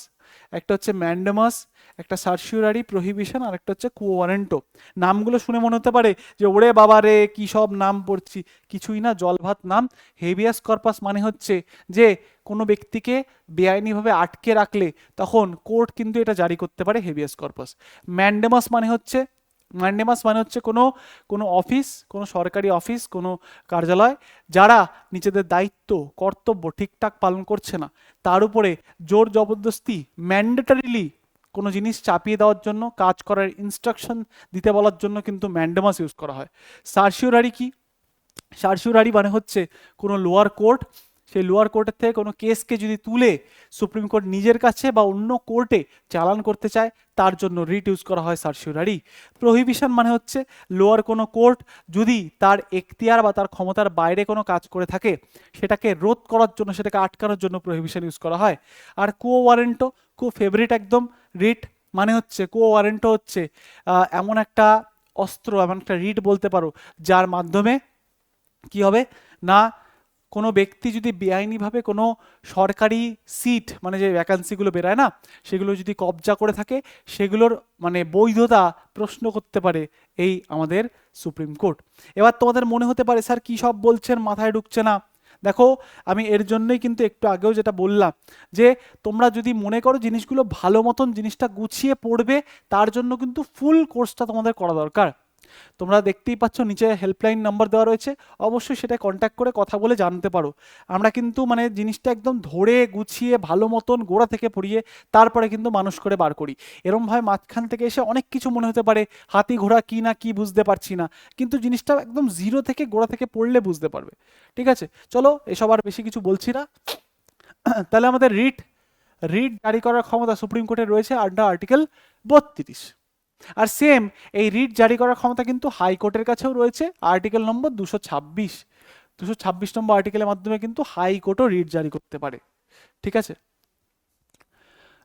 একটা হচ্ছে ম্যান্ডামাস, একটা সার্সিউরারি প্রহিবিশন, আর একটা হচ্ছে কুও ওয়ারেন্টো। নামগুলো শুনে মনে হতে পারে যে ওরে বাবা রে কি সব নাম পড়ছি, কিছুই না, জলভাত নাম। হেভিয়াস কর্পাস মানে হচ্ছে যে কোনো ব্যক্তিকে বেআইনিভাবে আটকে রাখলে তখন কোর্ট কিন্তু এটা জারি করতে পারে, হেভিয়াস কর্পাস। ম্যান্ডামাস মানে হচ্ছে, ম্যান্ডেমাস মানে হচ্ছে কোনো কোনো অফিস, কোনো সরকারি অফিস, কোনো কার্যালয় যারা নিজেদের দায়িত্ব কর্তব্য ঠিকঠাক পালন করছে না, তার উপরে জোর জবরদস্তি ম্যান্ডেটারিলি কোনো জিনিস চাপিয়ে দেওয়ার জন্য, কাজ করার ইনস্ট্রাকশন দিতে বলার জন্য কিন্তু ম্যান্ডেমাস ইউজ করা হয়। সার্সিউরারি কি? সার্সিউরারি মানে হচ্ছে কোনো লোয়ার কোর্ট, সেই লোয়ার কোর্টের থেকে কোনো কেসকে যদি তুলে সুপ্রিম কোর্ট নিজের কাছে বা অন্য কোর্টে চালান করতে চায়, তার জন্য রিট ইউজ করা হয় সার্সিউরারি। প্রহিবিশন মানে হচ্ছে লোয়ার কোনো কোর্ট যদি তার এখতিয়ার বা তার ক্ষমতার বাইরে কোনো কাজ করে থাকে, সেটাকে রোধ করার জন্য, সেটাকে আটকানোর জন্য প্রহিবিশন ইউজ করা হয়। আর কুও ওয়ারেন্টো, খুব ফেভারিট একদম রিট, মানে হচ্ছে কুও ওয়ারেন্টো হচ্ছে এমন একটা অস্ত্র, এমন একটা রিট বলতে পারো, যার মাধ্যমে কি হবে না, কোনো ব্যক্তি যদি বেআইনিভাবে কোনো সরকারি সিট, মানে যে ভ্যাকান্সিগুলো বেরায় না, সেগুলো যদি কবজা করে থাকে, সেগুলোর মানে বৈধতা প্রশ্ন করতে পারে এই আমাদের সুপ্রিম কোর্ট। এবার তোমাদের মনে হতে পারে স্যার কী সব বলছেন, মাথায় ঢুকছে না। দেখো আমি এর জন্যই কিন্তু একটু আগেও যেটা বললাম, যে তোমরা যদি মনে করো জিনিসগুলো ভালো মতন জিনিসটা গুছিয়ে পড়বে, তার জন্য কিন্তু ফুল কোর্সটা তোমাদের করা দরকার। তোমরা দেখতেই পাচ্ছ নিচে হেল্পলাইন নাম্বার দেওয়া রয়েছে, অবশ্যই সেটা কন্ট্যাক্ট করে কথা বলে জানতে পারো। আমরা কিন্তু মানে জিনিসটা একদম ধরে গুছিয়ে ভালো মতন গোড়া থেকে পড়িয়ে তারপরে কিন্তু মানুষ করে বার করি। এরমভাবে মাঝখান থেকে এসে অনেক কিছু মনে হতে পারে, হাতি ঘোড়া কি না কি বুঝতে পারছি না, কিন্তু জিনিসটা একদম জিরো থেকে গোড়া থেকে পড়লে বুঝতে পারবে। ঠিক আছে, চলো এসব আর বেশি কিছু বলছি না। তাহলে আমাদের রিট জারি করার ক্ষমতা সুপ্রিম কোর্টের রয়েছে আন্ডার আর্টিকেল 32। আর সেম এই রিট জারি করার ক্ষমতা কিন্তু হাইকোর্টের কাছেও রয়েছে, আর্টিকেল নম্বর 226 নম্বর আর্টিকেলের মাধ্যমে কিন্তু হাইকোর্টও রিট জারি করতে পারে। ঠিক আছে,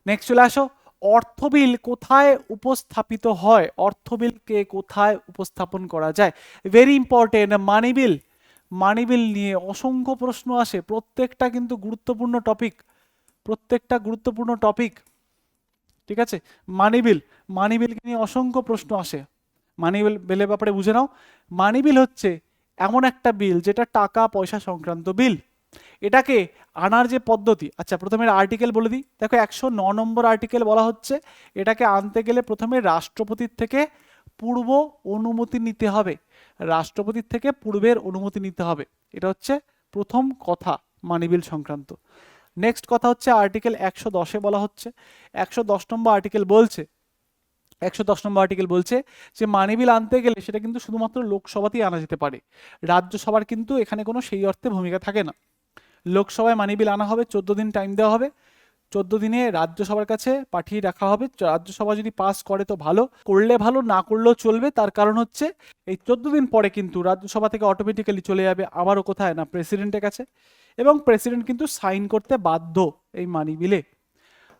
নেক্সট চলে আসো, অর্থ বিল কোথায় উপস্থাপিত হয়? অর্থ বিলকে কোথায় উপস্থাপন করা যায়? ভেরি ইম্পর্টেন্ট, মানি বিল। মানি বিল নিয়ে অসংখ্য প্রশ্ন আসে, প্রত্যেকটা কিন্তু গুরুত্বপূর্ণ টপিক, প্রত্যেকটা গুরুত্বপূর্ণ টপিক। ঠিক আছে, মানি বিলকে নিয়ে অসংখ্য প্রশ্ন আসে। মানি বিলের ব্যাপারে বুঝে নাও। মানি বিল হচ্ছে এমন একটা বিল যেটা টাকা পয়সা সংক্রান্ত বিল। এটাকে আনার যে পদ্ধতি, আচ্ছা প্রথমে আর্টিকেল বলে দিই। দেখো 109 নম্বর আর্টিকেল বলা হচ্ছে এটাকে আনতে গেলে প্রথমে রাষ্ট্রপতির থেকে পূর্ব অনুমতি নিতে হবে, রাষ্ট্রপতির থেকে পূর্বের অনুমতি নিতে হবে। এটা হচ্ছে প্রথম কথা মানি বিল সংক্রান্ত। নেক্সট কথা হচ্ছে আর্টিকেল 110-এ বলা হচ্ছে, 110 নম্বর আর্টিকেল বলছে, 110 নম্বর আর্টিকেল বলছে যে মানি বিল আনতে গেলে সেটা কিন্তু শুধুমাত্র লোকসভাতেই আনা যেতে পারে, রাজ্যসভার কিন্তু এখানে কোনো সেই অর্থে ভূমিকা থাকে না। লোকসভায় মানি বিল আনা হবে, 14 দিন টাইম দেওয়া হবে, 14 দিনে রাজ্যসভার কাছে পাঠিয়ে রাখা হবে, রাজ্যসভা যদি পাস করে তো ভালো, করলে ভালো, না করলেও চলবে। তার কারণ হচ্ছে এই 14 দিন পরে কিন্তু রাজ্যসভা থেকে অটোমেটিক্যালি চলে যাবে আবারও কোথায় না প্রেসিডেন্টের কাছে, এবং প্রেসিডেন্ট কিন্তু সাইন করতে বাধ্য এই মানি বিলে।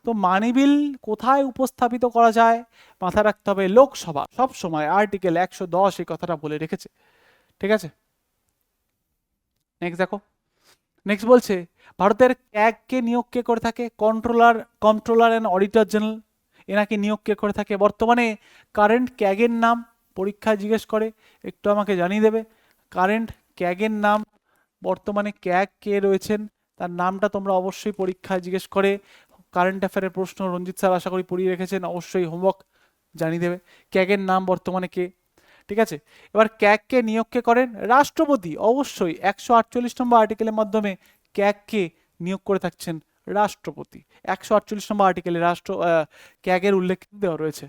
তো মানি বিল কোথায় উপস্থাপিত করা যায় মাথায় রাখতে হবে, লোকসভা সব সময় আর্টিকেল 110 এই কথাটা বলে রেখেছে, ঠিক আছে। নেক্সট দেখো, নেক্সট বলছে ভারতের ক্যাগকে নিয়োগ কে করে থাকে, কন্ট্রোলার অ্যান্ড অডিটর জেনারেল, এনাকে নিয়োগ কে করে থাকে। বর্তমানে কারেন্ট ক্যাগের নাম পরীক্ষায় জিজ্ঞেস করে, একটু আমাকে জানিয়ে দেবে কারেন্ট ক্যাগের নাম, বর্তমানে ক্যাগ কে রয়েছেন তার নামটা তোমরা অবশ্যই পরীক্ষায় জিজ্ঞেস করে। কারেন্ট অ্যাফেয়ারের প্রশ্ন রঞ্জিত স্যার আশা করি পড়িয়ে রেখেছেন, অবশ্যই হোমওয়ার্ক জানিয়ে দেবে ক্যাগের নাম বর্তমানে কে, ঠিক আছে। এবার ক্যাগকে নিয়োগ কে করেন, রাষ্ট্রপতি, অবশ্যই 148 নম্বর আর্টিকেলের মাধ্যমে ক্যাগকে নিয়োগ করে থাকছেন রাষ্ট্রপতি, 148 নম্বর আর্টিকেলে ক্যাগের উল্লেখ দেওয়া রয়েছে।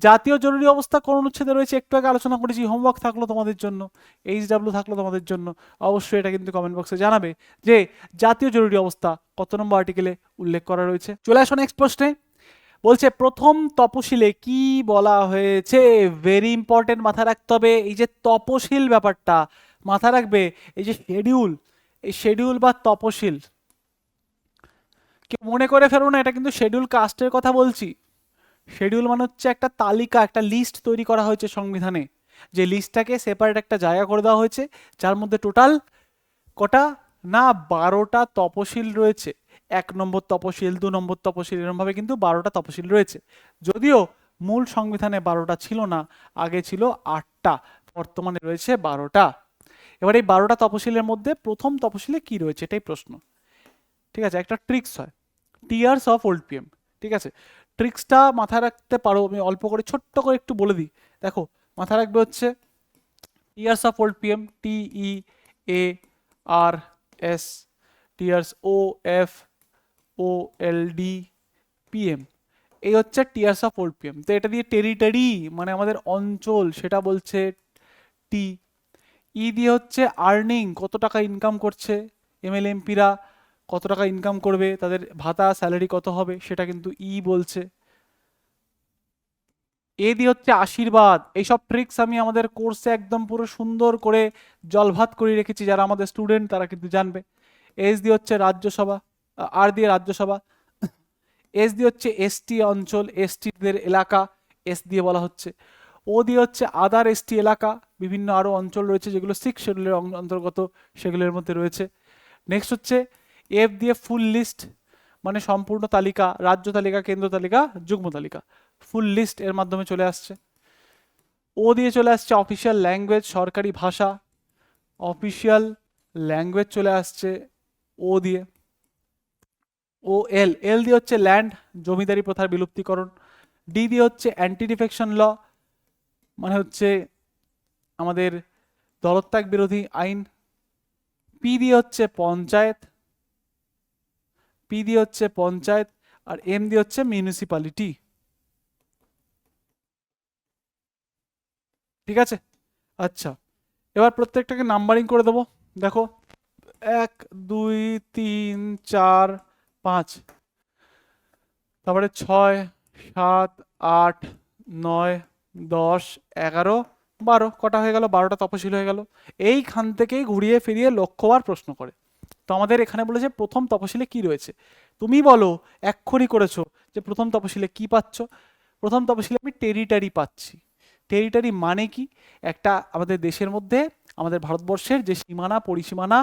জাতীয় জরুরি অবস্থা কোন অনুচ্ছেদে রয়েছে, একটু আগে আলোচনা করেছি, হোমওয়ার্ক থাকলো তোমাদের জন্য, HW থাকলো তোমাদের জন্য, অবশ্যই এটা কিন্তু কমেন্ট বক্সে জানাবে যে জাতীয় জরুরি অবস্থা কত নম্বর আর্টিকেলে উল্লেখ করা রয়েছে। চলে আসো নেক্সট প্রশ্নে, বলছে প্রথম তপশিলে কি বলা হয়েছে, ভেরি ইম্পর্টেন্ট, মাথায় রাখতে হবে এই যে তপশিল ব্যাপারটা মাথায় রাখবে, এই যে শিডিউল, এই শিডিউল বা তপশিল কেউ মনে করে ফেলো না, এটা কিন্তু শিডিউল কাস্টের কথা বলছি। শিডিউল মানে হচ্ছে একটা তালিকা, একটা লিস্ট তৈরি করা হয়েছে সংবিধানে, যে লিস্টটাকে সেপারেট একটা জায়গা করে দেওয়া হয়েছে, যার মধ্যে টোটাল কটা না 12টা তপশিল রয়েছে, 1 নম্বর তপশিল, 2 নম্বর তপশিল, এরকমভাবে কিন্তু 12টা তপশিল রয়েছে। যদিও মূল সংবিধানে 12টা ছিল না, আগে ছিল 8টা, বর্তমানে রয়েছে 12টা। এবার এই 12টা তপশিলের মধ্যে প্রথম তপশিলে কি রয়েছে এটাই প্রশ্ন, ঠিক আছে। একটা ট্রিক্স হয়, টিয়ার্স অফ ওল্ড পিএম, ঠিক আছে। ট্রিক্সটা মাথায় রাখতে পারো, আমি অল্প করে ছোট্ট করে একটু বলে দিই। দেখো মাথায় রাখবে হচ্ছে tears of old PM, TEARS, tears OFOLD PM, এই হচ্ছে টিয়ার্স অফ ওল্ড পিএম। তো এটা দিয়ে টেরিটরি মানে আমাদের অঞ্চল সেটা বলছে টি। দিয়ে হচ্ছে আর্নিং, কত টাকা ইনকাম করছে MLA MPরা, কত টাকা ইনকাম করবে, তাদের ভাতা স্যালারি কত হবে সেটা কিন্তু বলছে। দিয়ে হচ্ছে আশীর্বাদ, এইসব ট্রিক্স আমি আমাদের কোর্সে একদম পুরো সুন্দর করে জলভাত করে রেখেছি, যারা আমাদের স্টুডেন্ট তারা কিন্তু জানবে। দিয়ে হচ্ছে রাজ্যসভা, দিয়ে রাজ্যসভা। দিয়ে হচ্ছে ST অঞ্চল, STদের এলাকা, দিয়ে বলা হচ্ছে। দিয়ে হচ্ছে আদার ST এলাকা, বিভিন্ন আরো অঞ্চল রয়েছে যেগুলো 6 শিডিউলের অন্তর্গত, সেগুলোর মধ্যে রয়েছে। নেক্সট হচ্ছে দিয়ে ফুল লিস্ট, মানে সম্পূর্ণ তালিকা, রাজ্য তালিকা, কেন্দ্র তালিকা, যুগ্ম তালিকা, ফুল লিস্ট এর মাধ্যমে চলে আসছে। দিয়ে চলে আসছে অফিসিয়াল ল্যাঙ্গুয়েজ, সরকারি ভাষা, অফিসিয়াল ল্যাঙ্গুয়েজ চলে আসছে দিয়ে। এল দিয়ে হচ্ছে ল্যান্ড, জমিদারি প্রথার বিলুপ্তিকরণ। দিয়ে হচ্ছে অ্যান্টি ডিফেকশন ল, মানে হচ্ছে আমাদের দলত্যাগ বিরোধী আইন। দিয়ে হচ্ছে পঞ্চায়েত, দিয়ে হচ্ছে পঞ্চায়েত, আর দিয়ে হচ্ছে মিউনিসিপ্যালিটি, ঠিক আছে। আচ্ছা, এবার প্রত্যেকটাকে নাম্বারিং করে দেবো। দেখো 1 2 3 4 5, তারপরে 6 7 8 9 10 11 12, কটা হয়ে গেল, 12টা তপশিল হয়ে গেল। এইখান থেকেই ঘুরিয়ে ফিরিয়ে লক্ষ্যবার প্রশ্ন করে। তো আমাদের এখানে বলেছে প্রথম তপশিলে কি রয়েছে, তুমি বলো এক্ষুনি করেছো যে প্রথম তপশিলে কি পাচ্ছ। প্রথম তপশিলে আমি টেরিটারি পাচ্ছি। টেরিটারি মানে কি, একটা আমাদের দেশের মধ্যে আমাদের ভারতবর্ষের যে সীমানা পরিসীমানা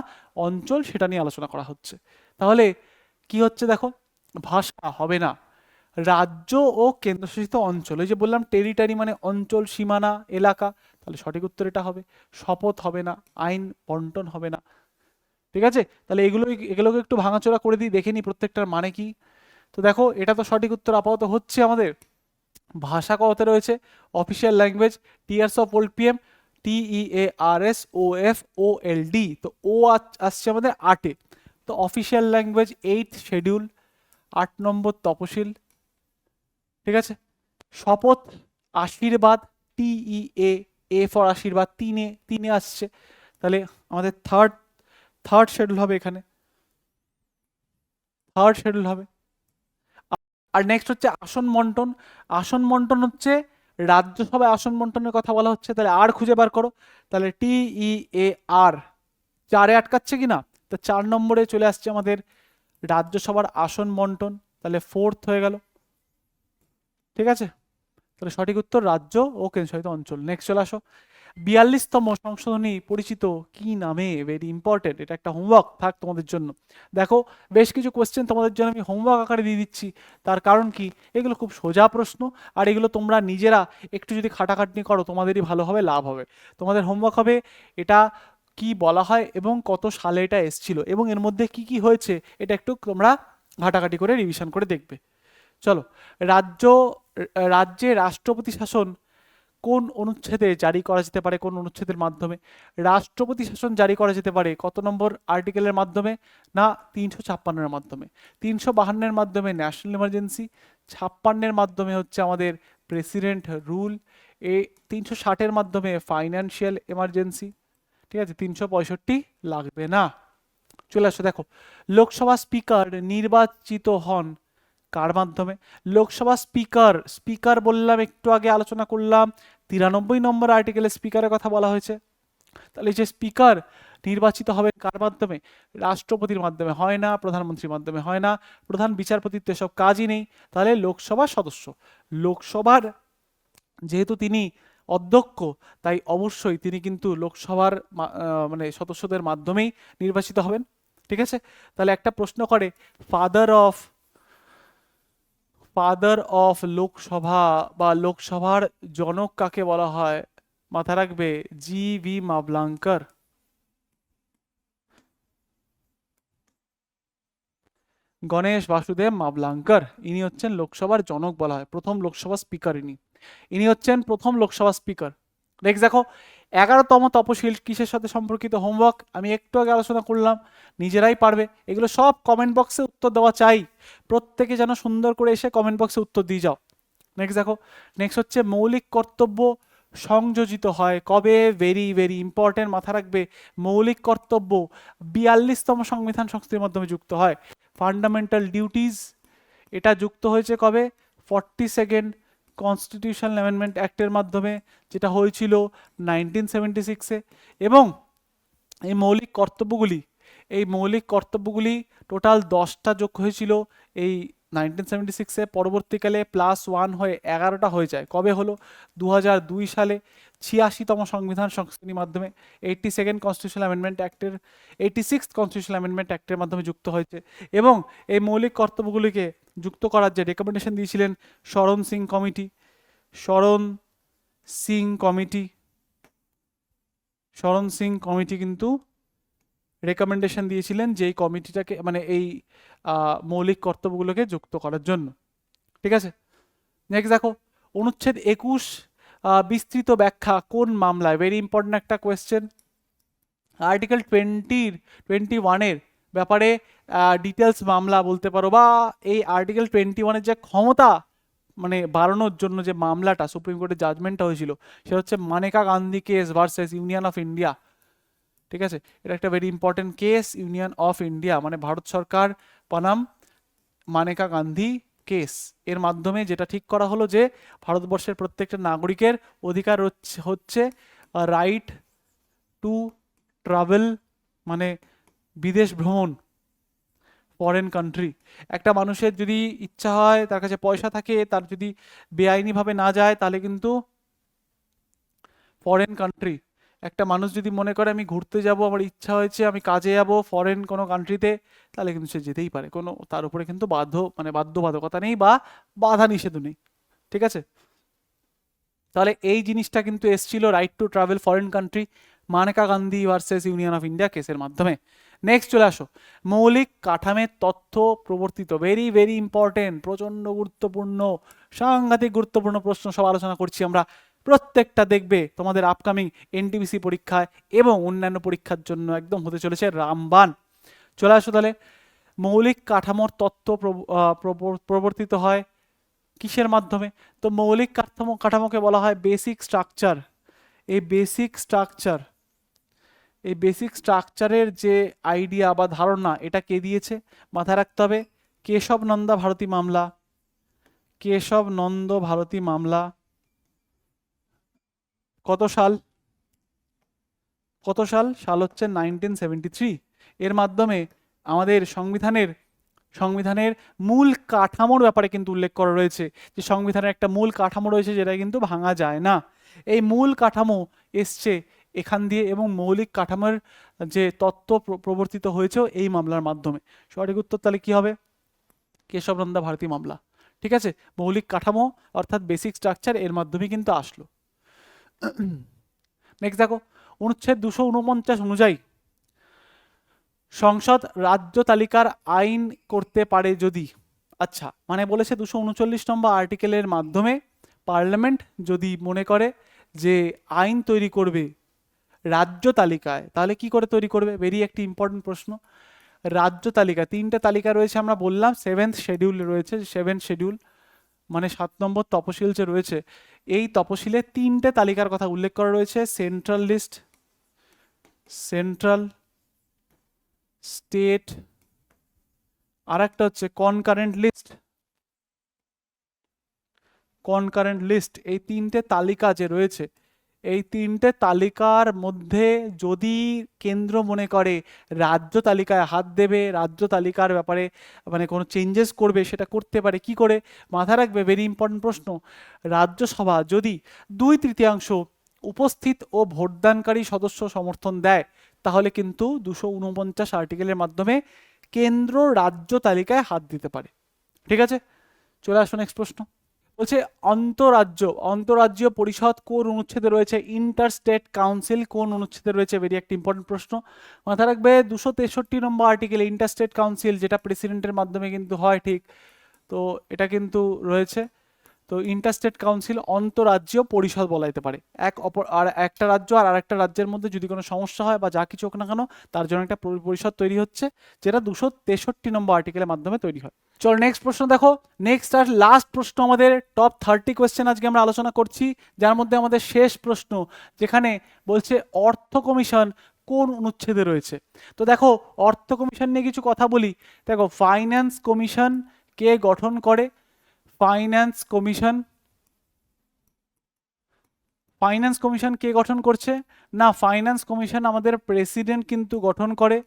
অঞ্চল সেটা নিয়ে আলোচনা করা হচ্ছে। তাহলে কি হচ্ছে দেখো, ভাষা হবে না, রাজ্য ও কেন্দ্রশাসিত অঞ্চল, এই যে বললাম টেরিটারি মানে অঞ্চল, সীমানা, এলাকা, তাহলে সঠিক উত্তর এটা হবে। শপথ হবে না, আইন বন্টন হবে না, ঠিক আছে। তাহলে এগুলোকে একটু ভাঙাচোরা করে দিই, দেখে নিই প্রত্যেকটার মানে কি। তো দেখো এটা তো সঠিক উত্তর আপাতত হচ্ছে আমাদের। ভাষা কত রয়েছে, official language, tears of old PM, TEARS OFOLD, তো আসছে আমাদের 8-এ। তো অফিসিয়াল ল্যাঙ্গুয়েজ 8th শিডিউল, 8 নম্বর তপশিল, ঠিক আছে। শপথ, আশীর্বাদ, TEA, A ফর আশীর্বাদ, তিনে আসছে, তাহলে আমাদের থার্ড শিডিউল হবে, এখানে থার্ড শিডিউল হবে। আর নেক্সট হচ্ছে আসন বন্টন। আসন বন্টন হচ্ছে রাজ্যসভায় আসন বন্টনের কথা বলা হচ্ছে, তাহলে আর খুঁজে বার করো, তাহলে TEAR, 4-এ আটকাচ্ছে কিনা, তো 4 নম্বরে চলে আসছে আমাদের রাজ্যসভার আসন বন্টন, তাহলে 4th হয়ে গেল, ঠিক আছে। তাহলে সঠিক উত্তর রাজ্য ও কেন্দ্রশাসিত অঞ্চল। নেক্সট চলে আসো, 42তম সংশোধনী পরিচিত কি নামে? ভেরি ইম্পর্টেন্ট, এটা একটা হোমওয়ার্ক থাক তোমাদের জন্য। দেখো বেশ কিছু কোয়েশ্চেন তোমাদের জন্য আমি হোমওয়ার্ক আকারে দিয়ে দিচ্ছি, তার কারণ কি, এগুলো খুব সোজা প্রশ্ন, আর এগুলো তোমরা নিজেরা একটু যদি খাটাখাটনি করো তোমাদেরই ভালো হবে, লাভ হবে। তোমাদের হোমওয়ার্ক হবে এটা কি বলা হয় এবং কত সালে এটা এসছিল এবং এর মধ্যে কি কি হয়েছে, এটা একটু তোমরা ঘাটাঘাটি করে রিভিশন করে দেখবে। চলো, রাজ্যে রাষ্ট্রপতি শাসন কোন অনুচ্ছেদে জারি করা যেতে পারে? কোন অনুচ্ছেদের মাধ্যমে রাষ্ট্রপতি শাসন জারি করা যেতে পারে? কত নম্বর আর্টিকেলের মাধ্যমে? না, 356-এর মাধ্যমে। 352-এর মাধ্যমে ন্যাশনাল ইমার্জেন্সি, 56-এর মাধ্যমে হচ্ছে আমাদের প্রেসিডেন্ট রুল, 360-এর মাধ্যমে ফাইন্যান্সিয়াল এমার্জেন্সি, ঠিক আছে। 365 লাগবে না। চলে আসো, দেখো লোকসভা স্পিকার নির্বাচিত হন কার মাধ্যমে? লোকসভা স্পিকার বললাম, একটু আগে আলোচনা করলাম, 93 নম্বর আর্টিকেলে স্পিকারের কথা বলা হয়েছে। তাহলে এই যে স্পিকার নির্বাচিত হবে কার মাধ্যমে? রাষ্ট্রপতির মাধ্যমে হয় না, প্রধানমন্ত্রীর মাধ্যমে হয় না, প্রধান বিচারপতির তো এসব কাজই নেই, তাহলে লোকসভার সদস্য, লোকসভার যেহেতু তিনি অধ্যক্ষ, তাই অবশ্যই তিনি কিন্তু লোকসভার মানে সদস্যদের মাধ্যমেই নির্বাচিত হবেন, ঠিক আছে। তাহলে একটা প্রশ্ন করে, ফাদার অফ লোকসভা বা লোকসভার জনক কাকে বলা হয়? মাথা রাখবে, GV মাভলাঙ্কার। গণেশ বাসুদেব মাভলাঙ্কার, ইনি হচ্ছেন লোকসভার জনক বলা হয়, প্রথম লোকসভা স্পিকার ইনি হচ্ছেন প্রথম লোকসভা স্পিকার। নেক্সট দেখো, 11তম তপশিল কিসের সাথে সম্পর্কিত? হোমওয়ার্ক আমি একটু আগে আলোচনা করলাম, নিজেরাই পারবে, এগুলো সব কমেন্ট বক্সে উত্তর দেওয়া চাই, প্রত্যেকে যেন সুন্দর করে এসে কমেন্ট বক্সে উত্তর দিয়ে যাও। নেক্সট দেখো, নেক্সট হচ্ছে মৌলিক কর্তব্য সংযোজিত হয় কবে? ভেরি ভেরি ইম্পর্টেন্ট, মাথা রাখবে, মৌলিক কর্তব্য 42তম সংবিধান সংশোধনীর মাধ্যমে যুক্ত হয়। ফান্ডামেন্টাল ডিউটিজ, এটা যুক্ত হয়েছে কবে? 42nd কনস্টিটিউশনাল অ্যামেন্ডমেন্ট অ্যাক্টের মাধ্যমে, যেটা হয়েছিল 1976-এ। এবং এই মৌলিক কর্তব্যগুলি টোটাল 10টা যোগ হয়েছিল এই 1976-এ, পরবর্তীকালে +1 হয়ে 11টা হয়ে যায়। কবে হলো? 2002 সালে 86তম সংবিধান সংশোধনীর মাধ্যমে, 86th কনস্টিটিউশনাল অ্যামেন্ডমেন্ট অ্যাক্টের মাধ্যমে যুক্ত হয়েছে। এবং এই মৌলিক কর্তব্যগুলিকে যুক্ত করার যে রেকমেন্ডেশন দিয়েছিলেন শরণ সিং কমিটি কিন্তু রেকমেন্ডেশন দিয়েছিলেন যে এই কমিটিটাকে, মানে এই মৌলিক কর্তব্যগুলোকে যুক্ত করার জন্য, ঠিক আছে। নেক্সট দেখো, অনুচ্ছেদ 21 বিস্তৃত ব্যাখ্যা কোন মামলায়? ভেরি ইম্পর্টেন্ট একটা কোয়েশ্চেন। আর্টিকেল 21-এর ব্যাপারে ডিটেলস মামলা বলতে পারো, বা এই আর্টিকেল 21-এর যে ক্ষমতা মানে বাড়ানোর জন্য যে মামলাটা সুপ্রিম কোর্টের জাজমেন্টটা হয়েছিল, সেটা হচ্ছে Maneka Gandhi case versus union of India, ঠিক আছে। এটা একটা very important case, union of India মানে ভারত সরকার বনাম মানেকা গান্ধী কেস। এর মাধ্যমে যেটা ঠিক করা হলো যে ভারতবর্ষের প্রত্যেকটা নাগরিকের অধিকার হচ্ছে রাইট টু ট্রাভেল, মানে বিদেশ ভ্রমণ, ফরেন কান্ট্রি। একটা মানুষের যদি ইচ্ছা হয়, তার কাছে পয়সা থাকে, তার যদি বেআইনিভাবে না যায়, তাহলে কিন্তু ফরেন কান্ট্রি। একটা মানুষ যদি মনে করে আমি ঘুরতে যাব, আমার ইচ্ছা হয়েছে, আমি কাজে যাব ফরেন কোনো কান্ট্রিতে, তাহলে কিন্তু সে যেতেই পারে, কোনো তার উপরে কিন্তু বাধ্যবাধকতা নেই বা বাধা নিষেধও নেই, ঠিক আছে। তাহলে এই জিনিসটা কিন্তু এসছিল right to travel foreign country, Maneka Gandhi versus union of India কেসের মাধ্যমে। নেক্সট চলে আসো, মৌলিক কাঠামোর তথ্য প্রবর্তিত, ভেরি ভেরি ইম্পর্টেন্ট, প্রচন্ড গুরুত্বপূর্ণ, সাংঘাতিক গুরুত্বপূর্ণ প্রশ্ন সব আলোচনা করছি আমরা, প্রত্যেকটা দেখবে তোমাদের আপকামিং NTPC পরীক্ষায় এবং অন্যান্য পরীক্ষার জন্য একদম হতে চলেছে রামবান। চলে আসো তাহলে, মৌলিক কাঠামোর তত্ত্ব প্রবর্তিত হয় কিসের মাধ্যমে? তো মৌলিক কাঠামোকে বলা হয় বেসিক স্ট্রাকচার। এই বেসিক স্ট্রাকচারের যে আইডিয়া বা ধারণা, এটা কে দিয়েছে? মাথায় রাখতে হবে, কেশব নন্দা ভারতী মামলা। কেশব নন্দ ভারতী মামলা কত সাল? সাল হচ্ছে 1973। এর মাধ্যমে আমাদের সংবিধানের মূল কাঠামোর ব্যাপারে কিন্তু উল্লেখ করা রয়েছে, যে সংবিধানের একটা মূল কাঠামো রয়েছে যেটা কিন্তু ভাঙা যায় না। এই মূল কাঠামো এসছে এখান দিয়ে, এবং মৌলিক কাঠামোর যে তত্ত্ব প্রবর্তিত হয়েছে এই মামলার মাধ্যমে। সঠিক উত্তর তাহলে কি হবে? কেশব নন্দা ভারতী মামলা। ঠিক আছে, মৌলিক কাঠামো অর্থাৎ বেসিক স্ট্রাকচার এর মাধ্যমে কিন্তু আসলো। নেক্সট দেখো, অনুচ্ছেদ 249 অনুযায়ী সংসদ রাজ্য তালিকার আইন করতে পারে যদি, আচ্ছা মানে বলেছে 239 নম্বর আর্টিকেলের মাধ্যমে পার্লামেন্ট যদি মনে করে যে আইন তৈরি করবে রাজ্য তালিকায়, তাহলে কি করে তৈরি করবে? ভেরি একটি ইম্পর্টেন্ট প্রশ্ন। রাজ্য তালিকা, 3টে তালিকা রয়েছে আমরা বললাম, 7th শিডিউল রয়েছে, 7th শিডিউল মানে 7 নম্বর তপশিল যে রয়েছে, এই তপশিলে 3টে তালিকার কথা উল্লেখ করা রয়েছে। সেন্ট্রাল লিস্ট, সেন্ট্রাল, স্টেট, আর একটা হচ্ছে কনকারেন্ট লিস্ট। এই 3টে তালিকা যে রয়েছে, এই 3টে তালিকার মধ্যে যদি কেন্দ্র মনে করে রাজ্য তালিকায় হাত দেবে, রাজ্য তালিকার ব্যাপারে মানে কোনো চেঞ্জেস করবে, সেটা করতে পারে কি করে? মাথায় রাখবে, ভেরি ইম্পর্টেন্ট প্রশ্ন। রাজ্যসভা যদি 2/3 উপস্থিত ও ভোটদানকারী সদস্য সমর্থন দেয়, তাহলে কিন্তু 249 আর্টিকেলের মাধ্যমে কেন্দ্র রাজ্য তালিকায় হাত দিতে পারে। ঠিক আছে, চলে আসুন নেক্সট প্রশ্ন। বলছে অন্তরাজ্য পরিষদ কোন অনুচ্ছেদে রয়েছে? ইন্টার স্টেট কাউন্সিল কোন অনুচ্ছেদে রয়েছে? ভেরি একটা ইম্পর্টেন্ট প্রশ্ন। মাথায় রাখবে 263 নম্বর আর্টিকেল ইন্টার স্টেট কাউন্সিল, যেটা প্রেসিডেন্টের মাধ্যমে কিন্তু হয়, ঠিক তো এটা কিন্তু রয়েছে। তো ইন্টারস্টেট কাউন্সিল অন্তরাজ্য পরিষদ বলা যেতে পারে। একটা রাজ্য আর আরেকটা রাজ্যের মধ্যে যদি কোনো সমস্যা হয় বা যা কিছু হোক না কেন, তার জন্য একটা পরিষদ তৈরি হচ্ছে, যেটা 263 নম্বর আর্টিকেলের মাধ্যমে তৈরি হয়। চলো নেক্সট প্রশ্ন দেখো। নেক্সট আর লাস্ট প্রশ্ন, আমাদের টপ 30 কোয়েশ্চেন আজকে আমরা আলোচনা করছি, যার মধ্যে আমাদের শেষ প্রশ্ন, যেখানে বলছে অর্থ কমিশন কোন অনুচ্ছেদে রয়েছে। তো দেখো, অর্থ কমিশন নিয়ে কিছু কথা বলি। দেখো, ফাইন্যান্স কমিশন কে গঠন করে? ফাইন্যান্স কমিশন কে গঠন করছে? না, ফাইন্যান্স কমিশন আমাদের প্রেসিডেন্ট কিন্তু গঠন করে।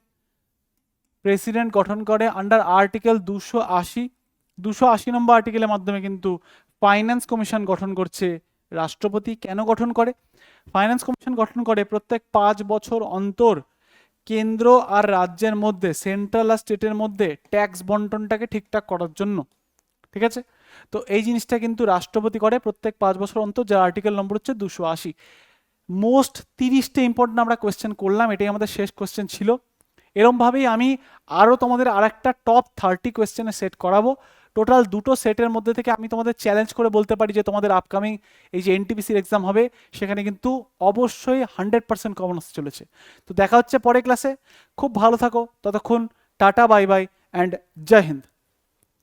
আন্ডার আর্টিকেল 280 নম্বর আর্টিকেলের মাধ্যমে কিন্তু ফাইন্যান্স কমিশন গঠন করছে রাষ্ট্রপতি। কেন গঠন করে? ফাইন্যান্স কমিশন গঠন করে প্রত্যেক 5 বছর অন্তর কেন্দ্র আর রাজ্যের মধ্যে, সেন্ট্রাল আর স্টেটের মধ্যে ট্যাক্স বন্টনটাকে ঠিকঠাক করার জন্য। ঠিক আছে, তো এই জিনিসটা কিন্তু রাষ্ট্রপতি করে প্রত্যেক 5 বছর অন্তর, যার আর্টিকেল নম্বর হচ্ছে 280। মোস্ট 30টে ইম্পর্টেন্ট আমরা কোয়েশ্চেন করলাম, এটাই আমাদের শেষ কোয়েশ্চেন ছিল। এরমভাবেই আমি আরও তোমাদের আরেকটা টপ 30 কোয়েশ্চেনে সেট করাবো। টোটাল 2টো সেটের মধ্যে থেকে আমি তোমাদের চ্যালেঞ্জ করে বলতে পারি যে তোমাদের আপকামিং এই যে এনটিপিসির এক্সাম হবে, সেখানে কিন্তু অবশ্যই 100% কমন আসতে চলেছে। তো দেখা হচ্ছে পরে ক্লাসে, খুব ভালো থাকো, ততক্ষণ টাটা, বাই বাই অ্যান্ড জয় হিন্দ।